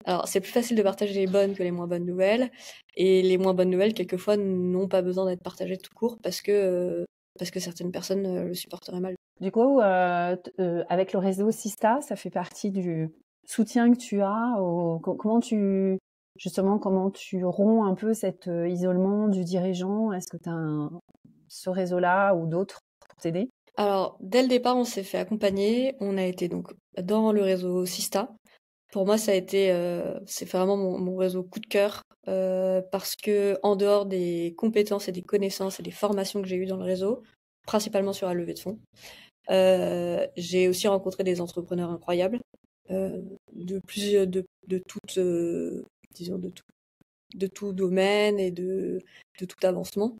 Alors, c'est plus facile de partager les bonnes que les moins bonnes nouvelles, et les moins bonnes nouvelles, quelquefois, n'ont pas besoin d'être partagées tout court parce que certaines personnes le supporteraient mal. Du coup, avec le réseau Sista, ça fait partie du soutien que tu as comment tu romps un peu cet isolement du dirigeant? Est-ce que tu as ce réseau-là ou d'autres pour t'aider? Alors, dès le départ, on s'est fait accompagner. On a été donc dans le réseau Sista. Pour moi, ça a été, c'est vraiment mon réseau coup de cœur, parce que en dehors des compétences et des connaissances et des formations que j'ai eues dans le réseau, principalement sur la levée de fonds, j'ai aussi rencontré des entrepreneurs incroyables, de plusieurs, de toutes, disons de tout domaine et de tout avancement.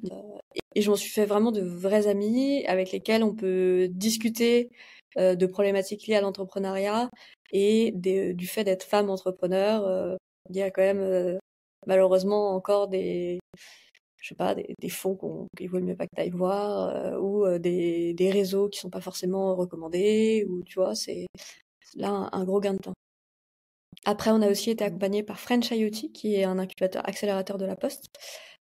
Et je m'en suis fait vraiment de vrais amis avec lesquels on peut discuter de problématiques liées à l'entrepreneuriat et du fait d'être femme entrepreneur. Il y a quand même malheureusement encore je sais pas, des fonds qu'il vaut mieux pas que tu ailles voir, ou des réseaux qui sont pas forcément recommandés, ou tu vois, c'est là un gros gain de temps. Après, on a aussi été accompagné par French IoT, qui est un incubateur accélérateur de la Poste,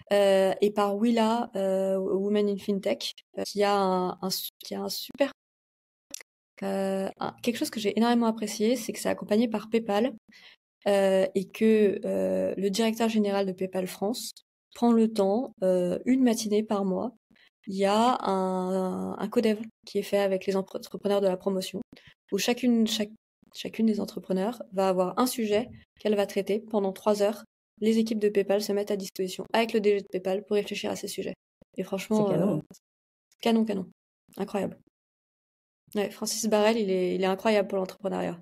et par Willa, Women in FinTech, qui a qui a un super quelque chose que j'ai énormément apprécié, c'est que c'est accompagné par PayPal, et que le directeur général de PayPal France prend le temps, une matinée par mois. Il y a un codev qui est fait avec les entrepreneurs de la promotion, où chacune des entrepreneurs va avoir un sujet qu'elle va traiter pendant 3 heures. Les équipes de PayPal se mettent à disposition avec le DG de PayPal pour réfléchir à ces sujets. Et C'est franchement, canon. canon. Incroyable. Ouais, Francis Barrel, il est incroyable pour l'entrepreneuriat.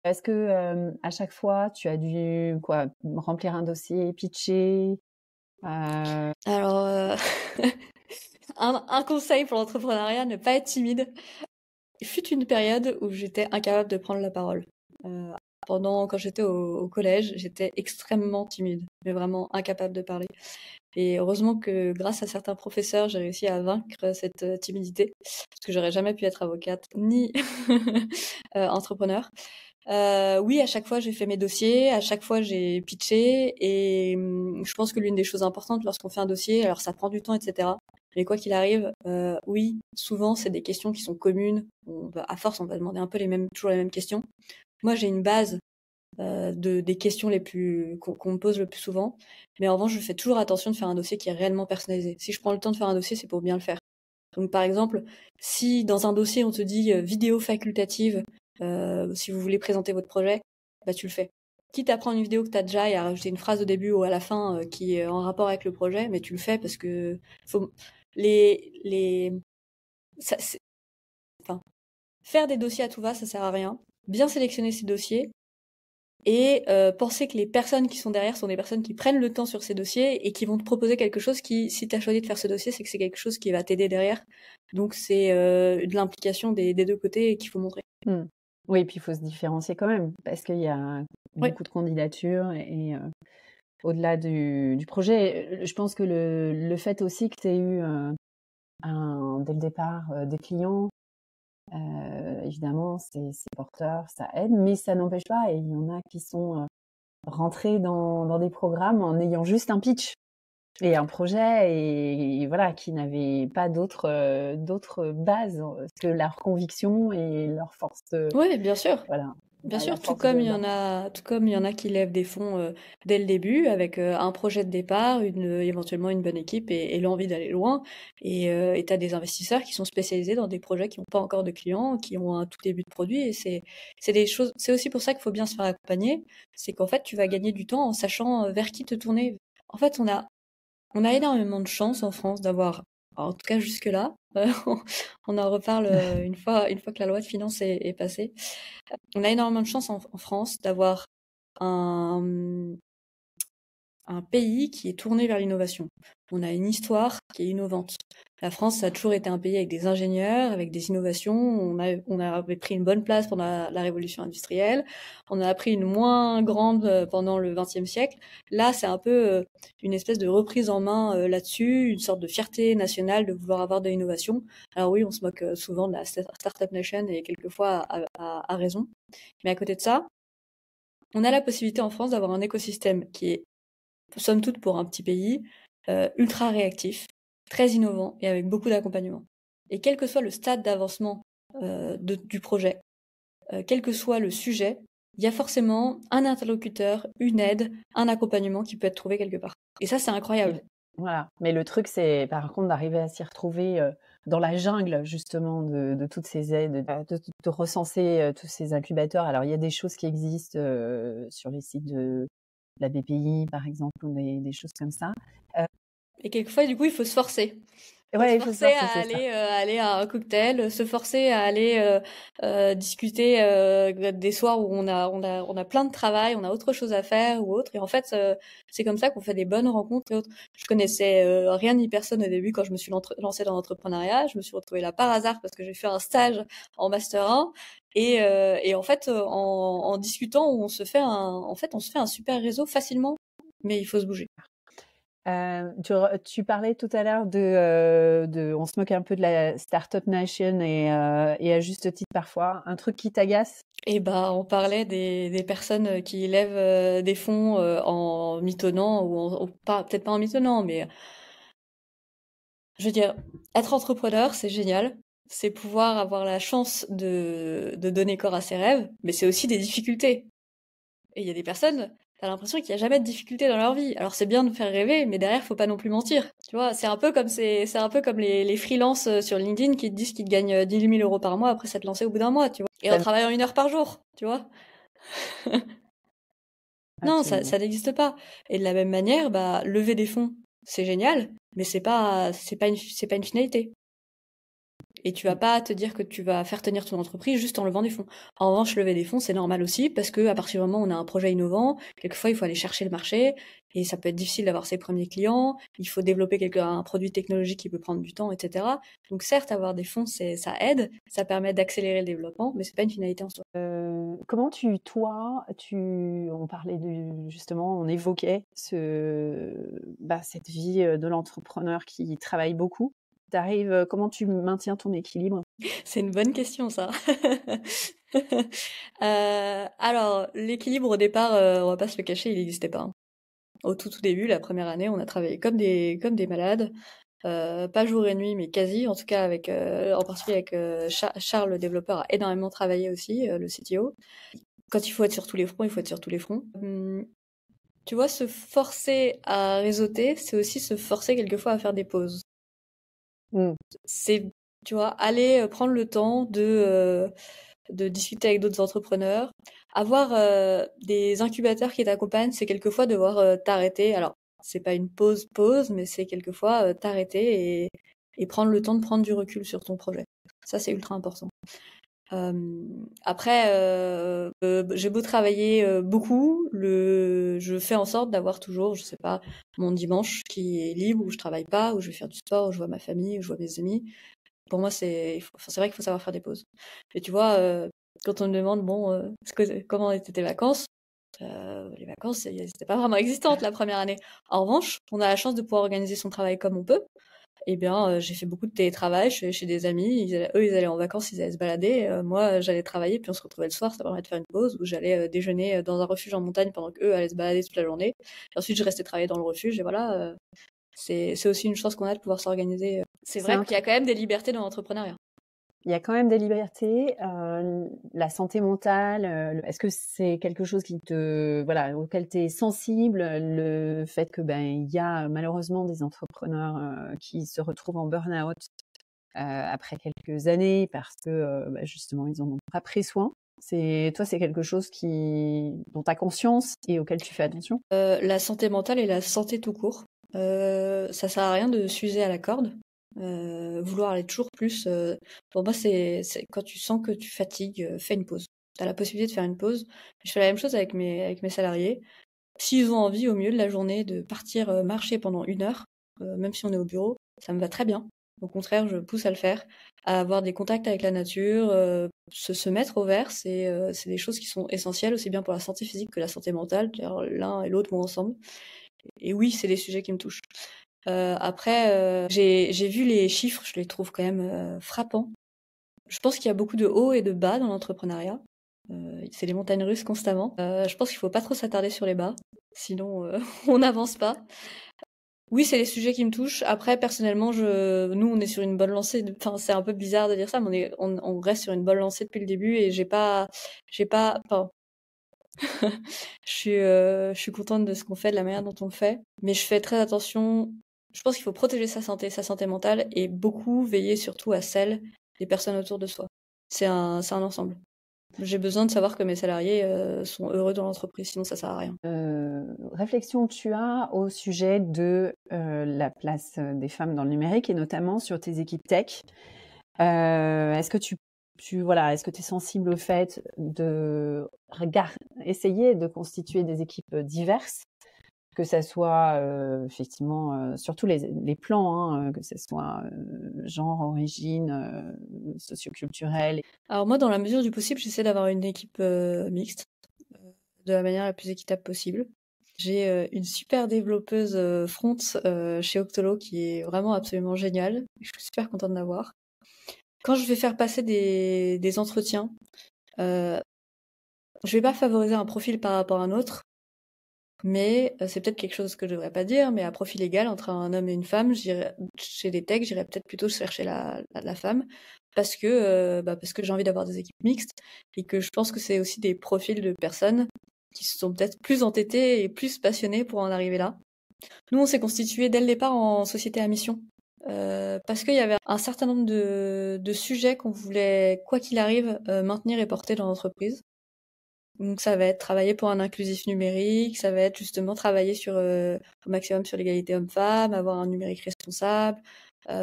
Est-ce que à chaque fois, tu as dû remplir un dossier, pitcher? Alors, un conseil pour l'entrepreneuriat, ne pas être timide. Il fut une période où j'étais incapable de prendre la parole. Euh, quand j'étais au collège, j'étais extrêmement timide, mais vraiment incapable de parler. Et heureusement que grâce à certains professeurs, j'ai réussi à vaincre cette timidité, parce que j'aurais jamais pu être avocate ni entrepreneur. Oui, à chaque fois j'ai fait mes dossiers, à chaque fois j'ai pitché, et je pense que l'une des choses importantes lorsqu'on fait un dossier, alors ça prend du temps, etc. Mais quoi qu'il arrive, oui, souvent c'est des questions qui sont communes. À force, on va demander un peu toujours les mêmes questions. Moi, j'ai une base des questions qu'on me pose le plus souvent, mais en revanche, je fais toujours attention de faire un dossier qui est réellement personnalisé. Si je prends le temps de faire un dossier, c'est pour bien le faire. Donc, par exemple, si dans un dossier on te dit vidéo facultative, si vous voulez présenter votre projet, bah tu le fais. Quitte à prendre une vidéo que tu as déjà et à rajouter une phrase au début ou à la fin qui est en rapport avec le projet, mais tu le fais parce que faut les ça, enfin, faire des dossiers à tout va, ça sert à rien. Bien sélectionner ces dossiers et penser que les personnes qui sont derrière sont des personnes qui prennent le temps sur ces dossiers et qui vont te proposer quelque chose qui, si tu as choisi de faire ce dossier, c'est que c'est quelque chose qui va t'aider derrière. Donc c'est de l'implication des deux côtés qu'il faut montrer. Oui, et puis il faut se différencier quand même, parce qu'il y a Oui, beaucoup de candidatures et au-delà du projet, je pense que le fait aussi que tu aies eu dès le départ des clients, évidemment, c'est porteur, ça aide, mais ça n'empêche pas, et il y en a qui sont rentrés dans des programmes en ayant juste un pitch et un projet, et voilà, qui n'avaient pas d'autres bases que leur conviction et leur force ouais, bien sûr. voilà, Bien la sûr, force de tout comme il y en a qui lèvent des fonds dès le début avec un projet de départ, éventuellement une bonne équipe et l'envie d'aller loin. Et t'as des investisseurs qui sont spécialisés dans des projets qui n'ont pas encore de clients, qui ont un tout début de produit. Et c'est des choses. C'est aussi pour ça qu'il faut bien se faire accompagner. C'est qu'en fait, tu vas gagner du temps en sachant vers qui te tourner. En fait, on a énormément de chance en France d'avoir, en tout cas jusque-là, on en reparle une fois que la loi de finances est passée. On a énormément de chance en France d'avoir un, un pays qui est tourné vers l'innovation. On a une histoire qui est innovante. La France, ça a toujours été un pays avec des ingénieurs, avec des innovations. On avait pris une bonne place pendant la révolution industrielle. On a pris une moins grande pendant le XXe siècle. Là, c'est un peu une espèce de reprise en main là-dessus, une sorte de fierté nationale de vouloir avoir de l'innovation. Alors oui, on se moque souvent de la Startup Nation et quelquefois à raison. Mais à côté de ça, on a la possibilité en France d'avoir un écosystème qui est, somme toute pour un petit pays, ultra réactif, très innovant et avec beaucoup d'accompagnement. Et quel que soit le stade d'avancement du projet, quel que soit le sujet, il y a forcément un interlocuteur, une aide, un accompagnement qui peut être trouvé quelque part. Et ça, c'est incroyable. Voilà. Mais le truc, c'est par contre d'arriver à s'y retrouver dans la jungle, justement, de toutes ces aides, de recenser tous ces incubateurs. Alors, il y a des choses qui existent sur les sites de la BPI, par exemple, ou des choses comme ça. Et quelquefois, du coup, il faut se forcer. Ouais, il Se faut se forcer forcer, à c'est ça. aller à un cocktail, se forcer à aller discuter des soirs où on a plein de travail, on a autre chose à faire ou autre. Et en fait, c'est comme ça qu'on fait des bonnes rencontres et autres. Je connaissais rien ni personne au début quand je me suis lancée dans l'entrepreneuriat. Je me suis retrouvée là par hasard parce que j'ai fait un stage en master 1. Et en fait, en discutant, on se fait un super réseau facilement, mais il faut se bouger. Tu parlais tout à l'heure on se moque un peu de la Startup Nation et à juste titre parfois. Un truc qui t'agace? Et bah, on parlait des personnes qui lèvent des fonds en mitonnant ou pas, peut-être pas en mitonnant, mais je veux dire, être entrepreneur, c'est génial. C'est pouvoir avoir la chance de donner corps à ses rêves, mais c'est aussi des difficultés. Et il y a des personnes, t'as l'impression qu'il n'y a jamais de difficultés dans leur vie. Alors c'est bien de faire rêver, mais derrière, faut pas non plus mentir. Tu vois, c'est un peu comme les freelances sur LinkedIn qui te disent qu'ils gagnent 10 000 euros par mois après s'être lancé au bout d'un mois, tu vois. Et en travaillant 1 heure par jour, tu vois. Non, Absolument. ça n'existe pas. Et de la même manière, bah, lever des fonds, c'est génial, mais c'est pas une finalité. Et tu vas pas te dire que tu vas faire tenir ton entreprise juste en levant des fonds. En revanche, lever des fonds, c'est normal aussi, parce que à partir du moment où on a un projet innovant, quelquefois, il faut aller chercher le marché, et ça peut être difficile d'avoir ses premiers clients, il faut développer un produit technologique qui peut prendre du temps, etc. Donc certes, avoir des fonds, ça aide, ça permet d'accélérer le développement, mais c'est pas une finalité en soi. Comment on parlait justement, on évoquait cette vie de l'entrepreneur qui travaille beaucoup. Comment tu maintiens ton équilibre? C'est une bonne question, ça. Alors, l'équilibre au départ, on va pas se le cacher, il n'existait pas, hein. Au tout début, la première année, on a travaillé comme des malades, pas jour et nuit, mais quasi. En tout cas, en particulier avec Charles, le développeur, a énormément travaillé aussi, le CTO. Quand il faut être sur tous les fronts, il faut être sur tous les fronts. Tu vois, se forcer à réseauter, c'est aussi se forcer quelquefois à faire des pauses. Mmh. C'est, tu vois, aller prendre le temps de discuter avec d'autres entrepreneurs. Avoir des incubateurs qui t'accompagnent, c'est quelquefois devoir t'arrêter. Alors, c'est pas une pause, mais c'est quelquefois t'arrêter et prendre le temps de prendre du recul sur ton projet. Ça, c'est ultra important. Après, j'ai beau travailler beaucoup, je fais en sorte d'avoir toujours, je sais pas, mon dimanche qui est libre, où je travaille pas, où je vais faire du sport, où je vois ma famille, où je vois mes amis. Pour moi, c'est vrai qu'il faut savoir faire des pauses. Et tu vois, quand on me demande, bon, comment étaient tes vacances? Les vacances, c'était pas vraiment existantes la première année. En revanche, on a la chance de pouvoir organiser son travail comme on peut. Eh bien, j'ai fait beaucoup de télétravail, je suis allée chez des amis, eux, ils allaient en vacances, ils allaient se balader. Moi, j'allais travailler, puis on se retrouvait le soir, ça permet de faire une pause, où j'allais déjeuner dans un refuge en montagne pendant qu'eux allaient se balader toute la journée. Et ensuite, je restais travailler dans le refuge, et voilà. C'est aussi une chance qu'on a de pouvoir s'organiser. C'est vrai qu'il y a quand même des libertés dans l'entrepreneuriat. Il y a quand même des libertés. La santé mentale, est-ce que c'est quelque chose auquel tu es sensible? Le fait que il y a malheureusement des entrepreneurs qui se retrouvent en burn-out après quelques années parce que justement ils en ont pas pris soin. C'est quelque chose dont tu as conscience et auquel tu fais attention? La santé mentale et la santé tout court. Ça sert à rien de s'user à la corde. Vouloir aller toujours plus. Pour moi, c'est quand tu sens que tu fatigues, fais une pause. Tu as la possibilité de faire une pause. Je fais la même chose avec mes salariés. S'ils ont envie, au milieu de la journée, de partir marcher pendant 1 heure, même si on est au bureau, ça me va très bien. Au contraire, je pousse à le faire, à avoir des contacts avec la nature, se mettre au vert, c'est des choses qui sont essentielles aussi bien pour la santé physique que la santé mentale. D'ailleurs, l'un et l'autre vont ensemble. Et oui, c'est des sujets qui me touchent. Après, j'ai vu les chiffres, je les trouve quand même frappants. Je pense qu'il y a beaucoup de hauts et de bas dans l'entrepreneuriat. C'est les montagnes russes constamment. Je pense qu'il faut pas trop s'attarder sur les bas, sinon on n'avance pas. Oui, c'est les sujets qui me touchent. Après, personnellement, nous, on est sur une bonne lancée. Enfin, c'est un peu bizarre de dire ça, mais on reste sur une bonne lancée depuis le début et enfin, je suis contente de ce qu'on fait, de la manière dont on le fait, mais je fais très attention. Je pense qu'il faut protéger sa santé mentale et beaucoup veiller surtout à celle des personnes autour de soi. C'est un ensemble. J'ai besoin de savoir que mes salariés sont heureux dans l'entreprise, sinon ça sert à rien. Réflexion tu as au sujet de la place des femmes dans le numérique et notamment sur tes équipes tech. Est-ce que est-ce que tu es sensible au fait de essayer de constituer des équipes diverses, que ça soit effectivement surtout les plans, hein, que ce soit genre, origine, socioculturelle. Alors moi, dans la mesure du possible, j'essaie d'avoir une équipe mixte, de la manière la plus équitable possible. J'ai une super développeuse front chez Octolo qui est vraiment absolument géniale. Je suis super contente de l'avoir. Quand je vais faire passer des entretiens, je vais pas favoriser un profil par rapport à un autre, mais c'est peut-être quelque chose que je devrais pas dire, mais à profil égal entre un homme et une femme, chez les techs, j'irais peut-être plutôt chercher la femme parce que j'ai envie d'avoir des équipes mixtes et que je pense que c'est aussi des profils de personnes qui sont peut-être plus entêtées et plus passionnées pour en arriver là. Nous, on s'est constitué dès le départ en société à mission. Parce qu'il y avait un certain nombre de sujets qu'on voulait, quoi qu'il arrive, maintenir et porter dans l'entreprise. Donc ça va être travailler pour un inclusif numérique, ça va être justement travailler au maximum sur l'égalité homme-femme, avoir un numérique responsable,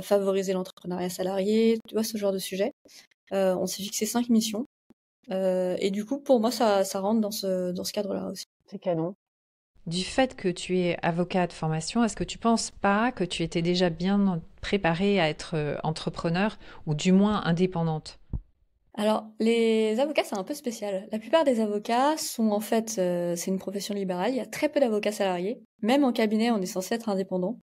favoriser l'entrepreneuriat salarié, tu vois, ce genre de sujet. On s'est fixé 5 missions. Et du coup, pour moi, ça rentre dans ce cadre-là aussi. C'est canon. Du fait que tu es avocat de formation, est-ce que tu penses pas que tu étais déjà bien préparée à être entrepreneur ou du moins indépendante? Alors, les avocats, c'est un peu spécial. La plupart des avocats sont en fait, c'est une profession libérale. Il y a très peu d'avocats salariés. Même en cabinet, on est censé être indépendant.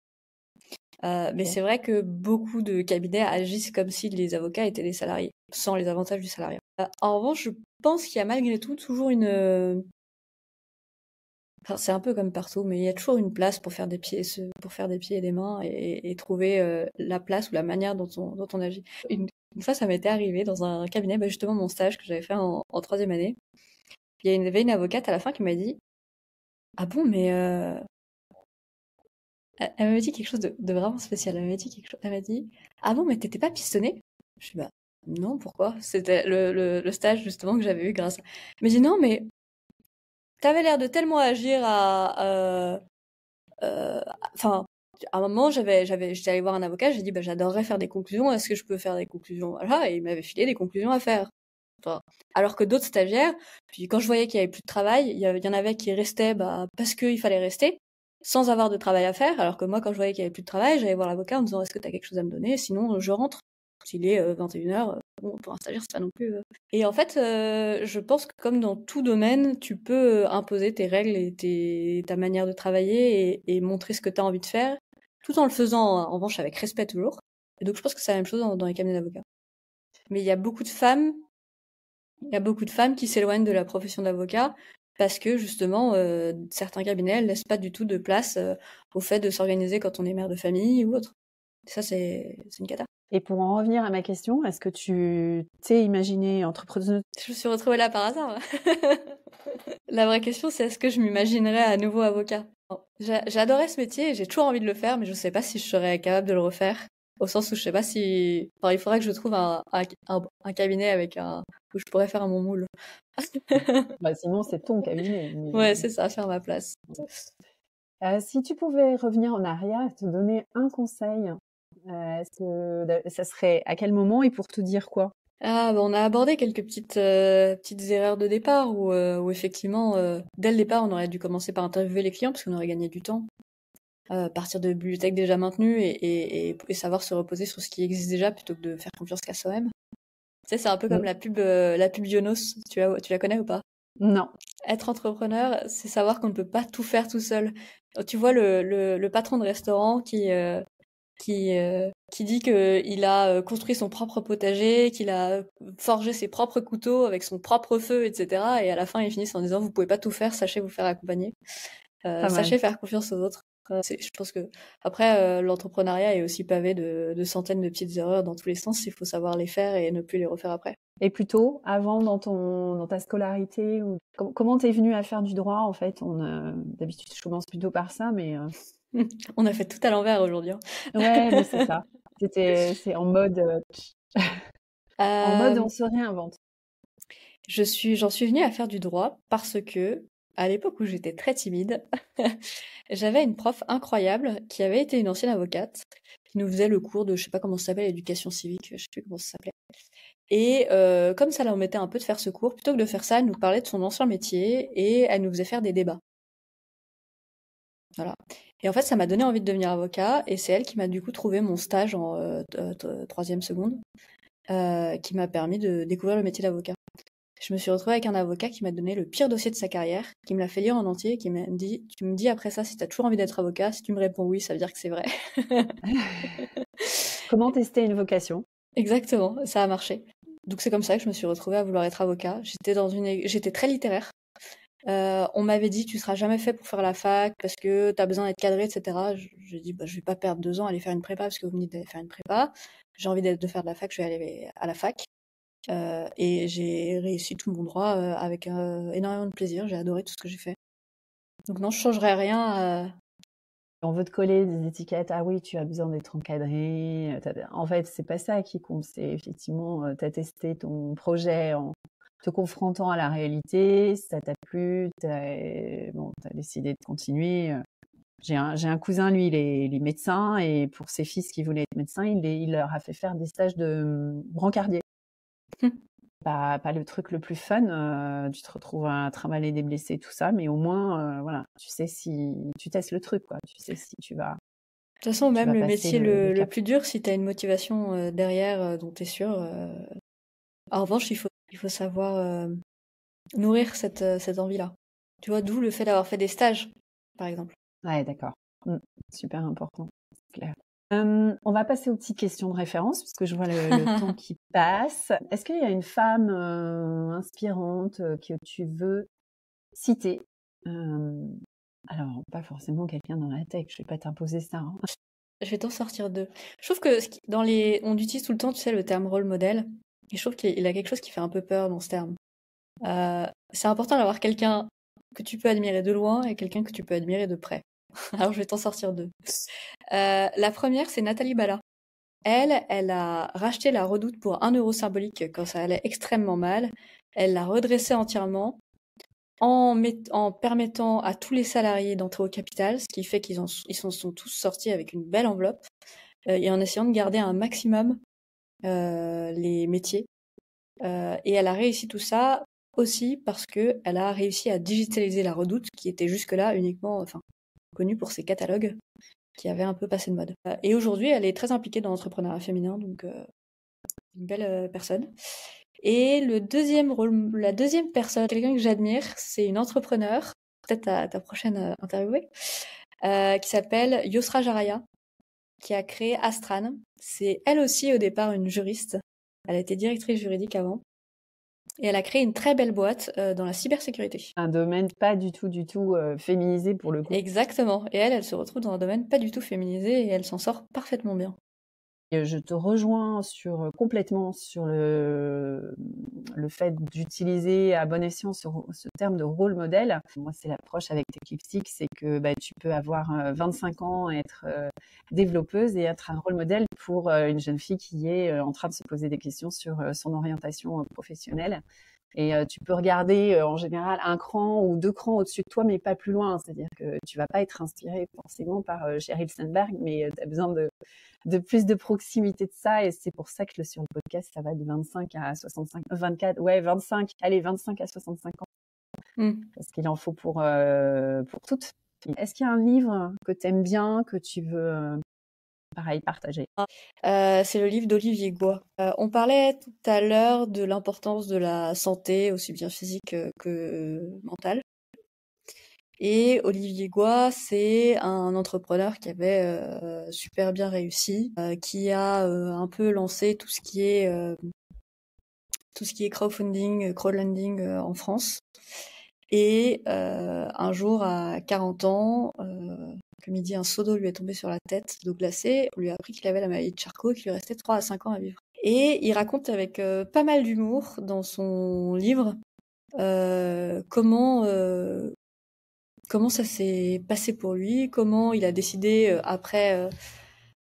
Mais c'est vrai que beaucoup de cabinets agissent comme si les avocats étaient des salariés, sans les avantages du salariat. En revanche, je pense qu'il y a malgré tout toujours enfin, c'est un peu comme partout, mais il y a toujours une place pour faire des pieds, pour faire des pieds et des mains et trouver la place ou la manière dont on agit. Une fois, ça m'était arrivé dans un cabinet, justement mon stage que j'avais fait en troisième année. Il y avait une avocate à la fin qui m'a dit: Ah bon, mais elle m'avait dit quelque chose de vraiment spécial. Elle m'a dit: Ah bon, mais t'étais pas pistonnée? Je dis: Bah non, pourquoi? C'était le stage justement que j'avais eu grâce à. Elle m'a dit: Non, mais t'avais l'air de tellement agir enfin, à un moment, j'étais allée voir un avocat, j'ai dit, bah, j'adorerais faire des conclusions, est-ce que je peux faire des conclusions? Voilà, et il m'avait filé des conclusions à faire. Enfin, alors que d'autres stagiaires, puis quand je voyais qu'il y avait plus de travail, il y en avait qui restaient, parce qu'il fallait rester, sans avoir de travail à faire, alors que moi, quand je voyais qu'il y avait plus de travail, j'allais voir l'avocat en me disant, est-ce que t'as quelque chose à me donner? Sinon, je rentre. S'il est 21h, bon, pour un stagiaire, c'est pas non plus. Et en fait, je pense que comme dans tout domaine, tu peux imposer tes règles et ta manière de travailler et montrer ce que tu as envie de faire, tout en le faisant en revanche avec respect toujours. Et donc je pense que c'est la même chose dans les cabinets d'avocats. Mais il y a beaucoup de femmes qui s'éloignent de la profession d'avocat parce que justement, certains cabinets ne laissent pas du tout de place au fait de s'organiser quand on est mère de famille ou autre. Et ça, c'est une cata. Et pour en revenir à ma question, est-ce que tu t'es imaginée entrepreneuse? Je me suis retrouvée là par hasard. La vraie question, c'est est-ce que je m'imaginerais à nouveau avocat? J'adorais ce métier et j'ai toujours envie de le faire, mais je sais pas si je serais capable de le refaire. Au sens où je sais pas si. Enfin, il faudrait que je trouve un cabinet où je pourrais faire mon moule. Bah, sinon, c'est ton cabinet. Ouais, c'est ça, faire ma place. Si tu pouvais revenir en arrière et te donner un conseil, ça serait à quel moment et pour te dire quoi? Ah, bah, on a abordé quelques petites erreurs de départ où effectivement, dès le départ, on aurait dû commencer par interviewer les clients parce qu'on aurait gagné du temps. Partir de bibliothèques déjà maintenues et savoir se reposer sur ce qui existe déjà plutôt que de faire confiance qu'à soi-même. Tu sais, c'est un peu comme Mm. la pub Yonos. Tu la connais ou pas? Non. Être entrepreneur, c'est savoir qu'on ne peut pas tout faire tout seul. Tu vois le patron de restaurant qui dit qu'il a construit son propre potager, qu'il a forgé ses propres couteaux avec son propre feu, etc. Et à la fin, ils finissent en disant, vous pouvez pas tout faire, sachez vous faire accompagner. Pas mal. Sachez faire confiance aux autres. Je pense que après, l'entrepreneuriat est aussi pavé de centaines de petites erreurs dans tous les sens. Il faut savoir les faire et ne plus les refaire après. Et plutôt, avant, dans ta scolarité, ou comment t'es venu à faire du droit, en fait? D'habitude, je commence plutôt par ça, mais On a fait tout à l'envers aujourd'hui, hein. ouais, mais c'est ça. C'est en mode Euh, on se réinvente. j'en suis venue à faire du droit parce que, à l'époque où j'étais très timide, j'avais une prof incroyable qui avait été une ancienne avocate, qui nous faisait le cours de, je sais pas comment ça s'appelle, éducation civique, je sais plus comment ça s'appelait. Et comme ça l'embêtait un peu de faire ce cours, plutôt que de faire ça, elle nous parlait de son ancien métier et elle nous faisait faire des débats. Voilà. Et en fait, ça m'a donné envie de devenir avocat et c'est elle qui m'a du coup trouvé mon stage en troisième seconde, qui m'a permis de découvrir le métier d'avocat. Je me suis retrouvée avec un avocat qui m'a donné le pire dossier de sa carrière, qui me l'a fait lire en entier, qui m'a dit, tu me dis après ça si t'as toujours envie d'être avocat, si tu me réponds oui, ça veut dire que c'est vrai. Comment tester une vocation? Exactement, ça a marché. Donc c'est comme ça que je me suis retrouvée à vouloir être avocat. J'étais très littéraire. On m'avait dit, tu seras jamais fait pour faire la fac parce que t'as besoin d'être cadré, etc. J'ai dit, bah, je vais pas perdre 2 ans à aller faire une prépa parce que vous me dites d'aller faire une prépa. J'ai envie de faire de la fac, je vais aller à la fac. Et j'ai réussi tout mon droit avec énormément de plaisir. J'ai adoré tout ce que j'ai fait. Donc non, je changerais rien. On veut te coller des étiquettes. Ah oui, tu as besoin d'être encadré. En fait, c'est pas ça qui compte. C'est effectivement, tu as testé ton projet en te confrontant à la réalité. Ça t'a plu. T'as décidé de continuer. J'ai un cousin, lui, il est médecin. Et pour ses fils qui voulaient être médecins, il leur a fait faire des stages de brancardier. Pas le truc le plus fun, tu te retrouves à trimballer des blessés, tout ça, mais au moins, voilà, tu sais si tu testes le truc, quoi. Tu sais si De toute façon, tu même vas le passer métier le le cap. plus dur, si t'as une motivation derrière dont t'es sûr. En revanche, il faut savoir nourrir cette envie-là. Tu vois, d'où le fait d'avoir fait des stages, par exemple. Ouais, d'accord. Super important, c'est clair. On va passer aux petites questions de référence, parce que je vois le temps qui passe. Est-ce qu'il y a une femme inspirante que tu veux citer? Alors, pas forcément quelqu'un dans la tech, je vais pas t'imposer ça, hein. Je vais t'en sortir deux. Je trouve que on utilise tout le temps, tu sais, le terme rôle modèle. Et je trouve qu'il a quelque chose qui fait un peu peur dans ce terme. C'est important d'avoir quelqu'un que tu peux admirer de loin et quelqu'un que tu peux admirer de près. Alors je vais t'en sortir deux. La première, c'est Nathalie Bala. Elle a racheté la Redoute pour 1 euro symbolique quand ça allait extrêmement mal. Elle l'a redressée entièrement en permettant à tous les salariés d'entrer au capital, ce qui fait ils s'en sont tous sortis avec une belle enveloppe, et en essayant de garder un maximum les métiers. Et elle a réussi tout ça aussi parce que elle a réussi à digitaliser la Redoute, qui était jusque-là uniquement, enfin, connue pour ses catalogues, qui avaient un peu passé de mode. Et aujourd'hui, elle est très impliquée dans l'entrepreneuriat féminin, donc une belle personne. Et la deuxième personne, quelqu'un que j'admire, c'est une entrepreneure, peut-être ta prochaine interviewée, qui s'appelle Yosra Jaraya, qui a créé Astran. C'est elle aussi au départ une juriste. Elle a été directrice juridique avant. Et elle a créé une très belle boîte dans la cybersécurité. Un domaine pas du tout, féminisé pour le coup. Exactement. Et elle se retrouve dans un domaine pas du tout féminisé et elle s'en sort parfaitement bien. Je te rejoins complètement sur le fait d'utiliser à bon escient ce terme de rôle modèle. Moi, c'est l'approche avec Techlipstick, c'est que tu peux avoir 25 ans, être développeuse et être un rôle modèle pour une jeune fille qui est en train de se poser des questions sur son orientation professionnelle. Et tu peux regarder en général un cran ou 2 crans au-dessus de toi, mais pas plus loin. C'est-à-dire que tu vas pas être inspiré forcément par Sheryl Sandberg, mais tu as besoin de plus de proximité de ça. Et c'est pour ça que sur le podcast, ça va de 25 à 65, 24, ouais, 25, allez, 25 à 65 ans. Parce qu'il en faut pour toutes. Est-ce qu'il y a un livre que tu aimes bien, que tu veux, pareil, partager? C'est le livre d'Olivier Goy. On parlait tout à l'heure de l'importance de la santé, aussi bien physique que mentale. Et Olivier Goy, c'est un entrepreneur qui avait super bien réussi, qui a un peu lancé tout ce qui est crowdfunding en France. Et un jour, à 40 ans, comme il dit, un seau d'eau lui est tombé sur la tête, d'eau glacée. On lui a appris qu'il avait la maladie de Charcot et qu'il lui restait 3 à 5 ans à vivre. Et il raconte avec pas mal d'humour dans son livre comment ça s'est passé pour lui, comment il a décidé, après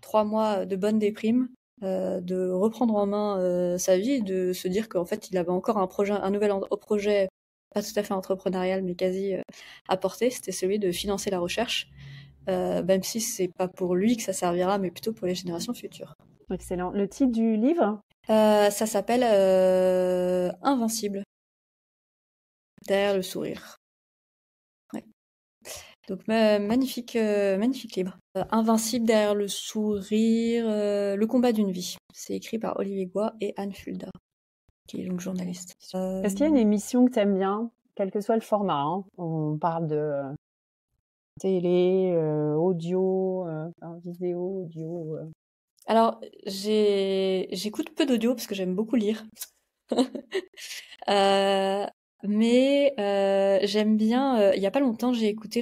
3 mois de bonne déprime, de reprendre en main sa vie, de se dire qu'en fait, il avait encore un nouvel projet, pas tout à fait entrepreneurial, mais quasi à porter, c'était celui de financer la recherche, même si c'est pas pour lui que ça servira, mais plutôt pour les générations futures. Excellent. Le titre du livre? Ça s'appelle Invincible, derrière le sourire. Ouais. Donc magnifique livre. Invincible derrière le sourire, le combat d'une vie. C'est écrit par Olivier Goy et Anne Fulda, qui est donc journaliste. Est-ce qu'il y a une émission que tu aimes bien, quel que soit le format, hein? On parle de télé, audio, vidéo, audio. Alors, j'écoute peu d'audio parce que j'aime beaucoup lire. Mais j'aime bien. Il y a pas longtemps, j'ai écouté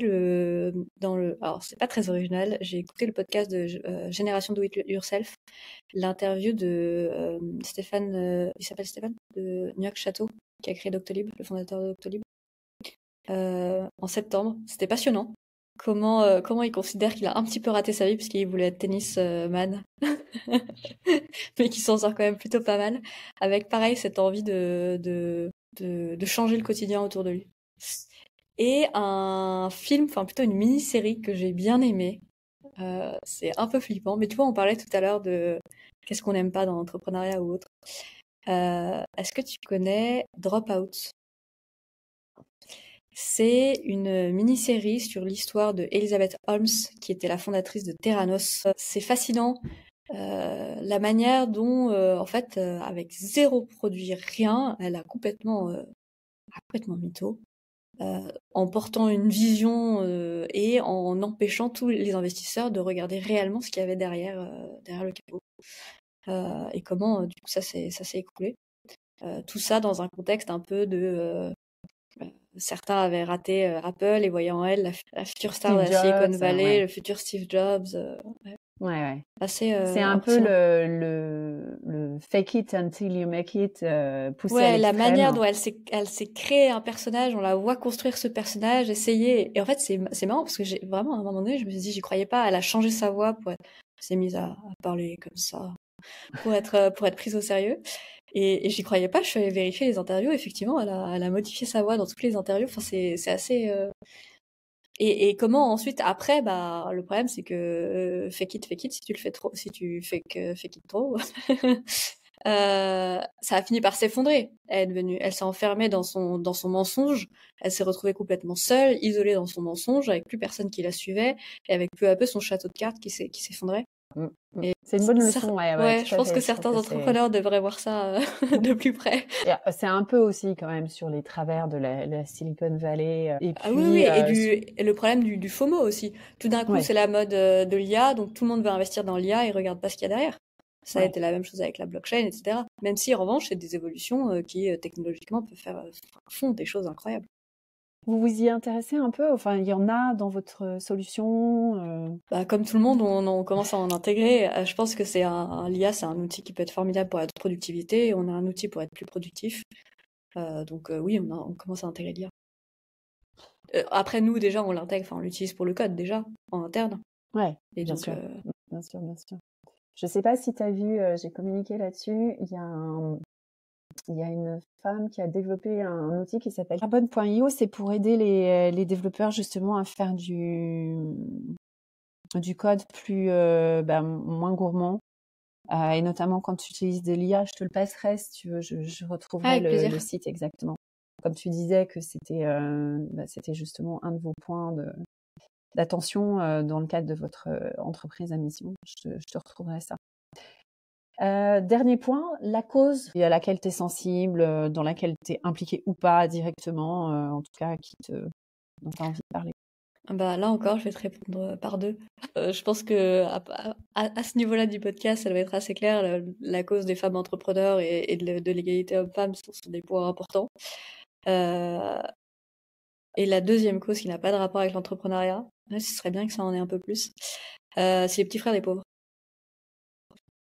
alors c'est pas très original. J'ai écouté le podcast de Génération Do It Yourself, l'interview de Stéphane. Il s'appelle Stéphane de New York Château, qui a créé Doctolib, le fondateur de Doctolib, en septembre. C'était passionnant. Comment il considère qu'il a un petit peu raté sa vie parce qu'il voulait être tennisman, mais qu'il s'en sort quand même plutôt pas mal. Avec pareil cette envie de changer le quotidien autour de lui. Et un film, enfin plutôt une mini-série que j'ai bien aimée. C'est un peu flippant, mais tu vois, on parlait tout à l'heure de qu'est-ce qu'on n'aime pas dans l'entrepreneuriat ou autre. Est-ce que tu connais Dropout? C'est une mini-série sur l'histoire de Elizabeth Holmes, qui était la fondatrice de Theranos. C'est fascinant. La manière dont, en fait, avec 0 produit, rien, elle a complètement mytho, en portant une vision et en empêchant tous les investisseurs de regarder réellement ce qu'il y avait derrière le capot. Et comment, du coup, ça s'est écoulé. Tout ça dans un contexte un peu de... certains avaient raté Apple et voyant en elle la future star de la Silicon Valley, le futur Steve Jobs. Ouais. Assez c'est un peu le fake it until you make it poussé à l'extrême. La manière dont elle s'est créée un personnage, on la voit construire ce personnage, essayer. Et en fait, c'est marrant parce que j'ai vraiment, à un moment donné, je me suis dit, j'y croyais pas. Elle a changé sa voix elle s'est mise à parler comme ça pour être prise au sérieux. Et j'y croyais pas. Je suis allée vérifier les interviews. Effectivement, elle a modifié sa voix dans toutes les interviews. Enfin, c'est assez. Et comment ensuite, après, bah, le problème, c'est que fake it, si tu le fais trop, si tu fake it trop, ça a fini par s'effondrer. Elle s'est enfermée dans son mensonge. Elle s'est retrouvée complètement seule, isolée dans son mensonge, avec plus personne qui la suivait, et avec peu à peu son château de cartes qui s'effondrait. Et c'est une bonne leçon, ouais, je pense que certains entrepreneurs devraient voir ça de plus près. C'est un peu aussi quand même sur les travers de la Silicon Valley. Et puis, oui, et le problème du FOMO aussi. Tout d'un coup, c'est la mode de l'IA, donc tout le monde veut investir dans l'IA et regarde pas ce qu'il y a derrière. Ça a été la même chose avec la blockchain, etc. Même si, en revanche, c'est des évolutions qui, technologiquement, font des choses incroyables. Vous vous y intéressez un peu? Enfin, il y en a dans votre solution? Comme tout le monde, on commence à en intégrer. Je pense que l'IA, c'est un outil qui peut être formidable pour la productivité. On a un outil pour être plus productif. Donc oui, on commence à intégrer l'IA. Après, nous, déjà, on l'intègre, on l'utilise pour le code, déjà, en interne. Ouais, et bien sûr. Bien sûr. Je sais pas si tu as vu, j'ai communiqué là-dessus, il y a il y a une femme qui a développé un outil qui s'appelle Carbone.io. C'est pour aider les développeurs justement à faire du code plus moins gourmand. Et notamment quand tu utilises de l'IA, je te le passerai si tu veux, je retrouverai Avec plaisir. le site exactement. Comme tu disais que c'était justement un de vos points d'attention dans le cadre de votre entreprise à mission. Je te retrouverai ça. Dernier point, la cause à laquelle tu es sensible, dans laquelle tu es impliqué ou pas directement, en tout cas dont tu as envie de parler. Bah là encore, je vais te répondre par deux. Je pense que à ce niveau-là du podcast, ça va être assez clair. La cause des femmes entrepreneurs et de l'égalité homme-femme sont des points importants. Et la deuxième cause qui n'a pas de rapport avec l'entrepreneuriat, ce serait bien que ça en ait un peu plus, c'est les petits frères des pauvres.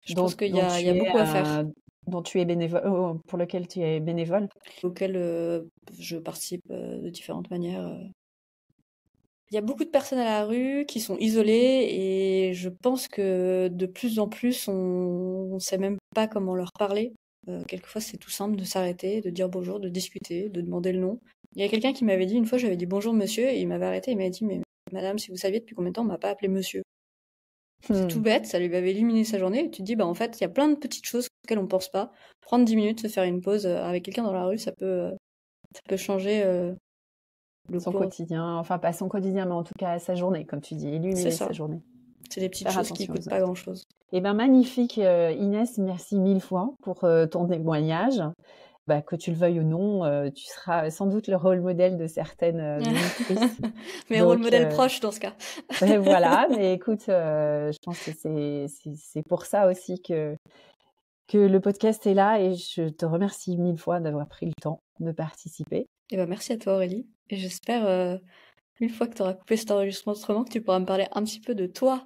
Je pense qu'il y a beaucoup à faire. Dont tu es bénévole, pour lequel tu es bénévole. Auquel je participe de différentes manières. Il y a beaucoup de personnes à la rue qui sont isolées et je pense que de plus en plus, on sait même pas comment leur parler. Quelquefois, c'est tout simple de s'arrêter, de dire bonjour, de discuter, de demander le nom. Il y a quelqu'un qui m'avait dit, une fois, j'avais dit bonjour monsieur et il m'avait arrêté, il m'avait dit, mais madame, si vous saviez depuis combien de temps on m'a pas appelé monsieur. C'est tout bête, ça lui avait illuminé sa journée. Et tu te dis, en fait, il y a plein de petites choses auxquelles on pense pas. Prendre 10 minutes, se faire une pause avec quelqu'un dans la rue, ça peut changer son quotidien, enfin pas son quotidien, mais en tout cas sa journée, comme tu dis, illuminer sa journée. C'est des petites choses qui coûtent pas grand-chose. Eh ben magnifique, Inès, merci 1000 fois pour ton témoignage. Que tu le veuilles ou non, tu seras sans doute le rôle modèle de certaines monitrices. Mais rôle modèle proche dans ce cas. Voilà, mais écoute, je pense que c'est pour ça aussi que le podcast est là et je te remercie 1000 fois d'avoir pris le temps de participer. Et merci à toi Aurélie. Et j'espère, une fois que tu auras coupé cet enregistrement, que tu pourras me parler un petit peu de toi.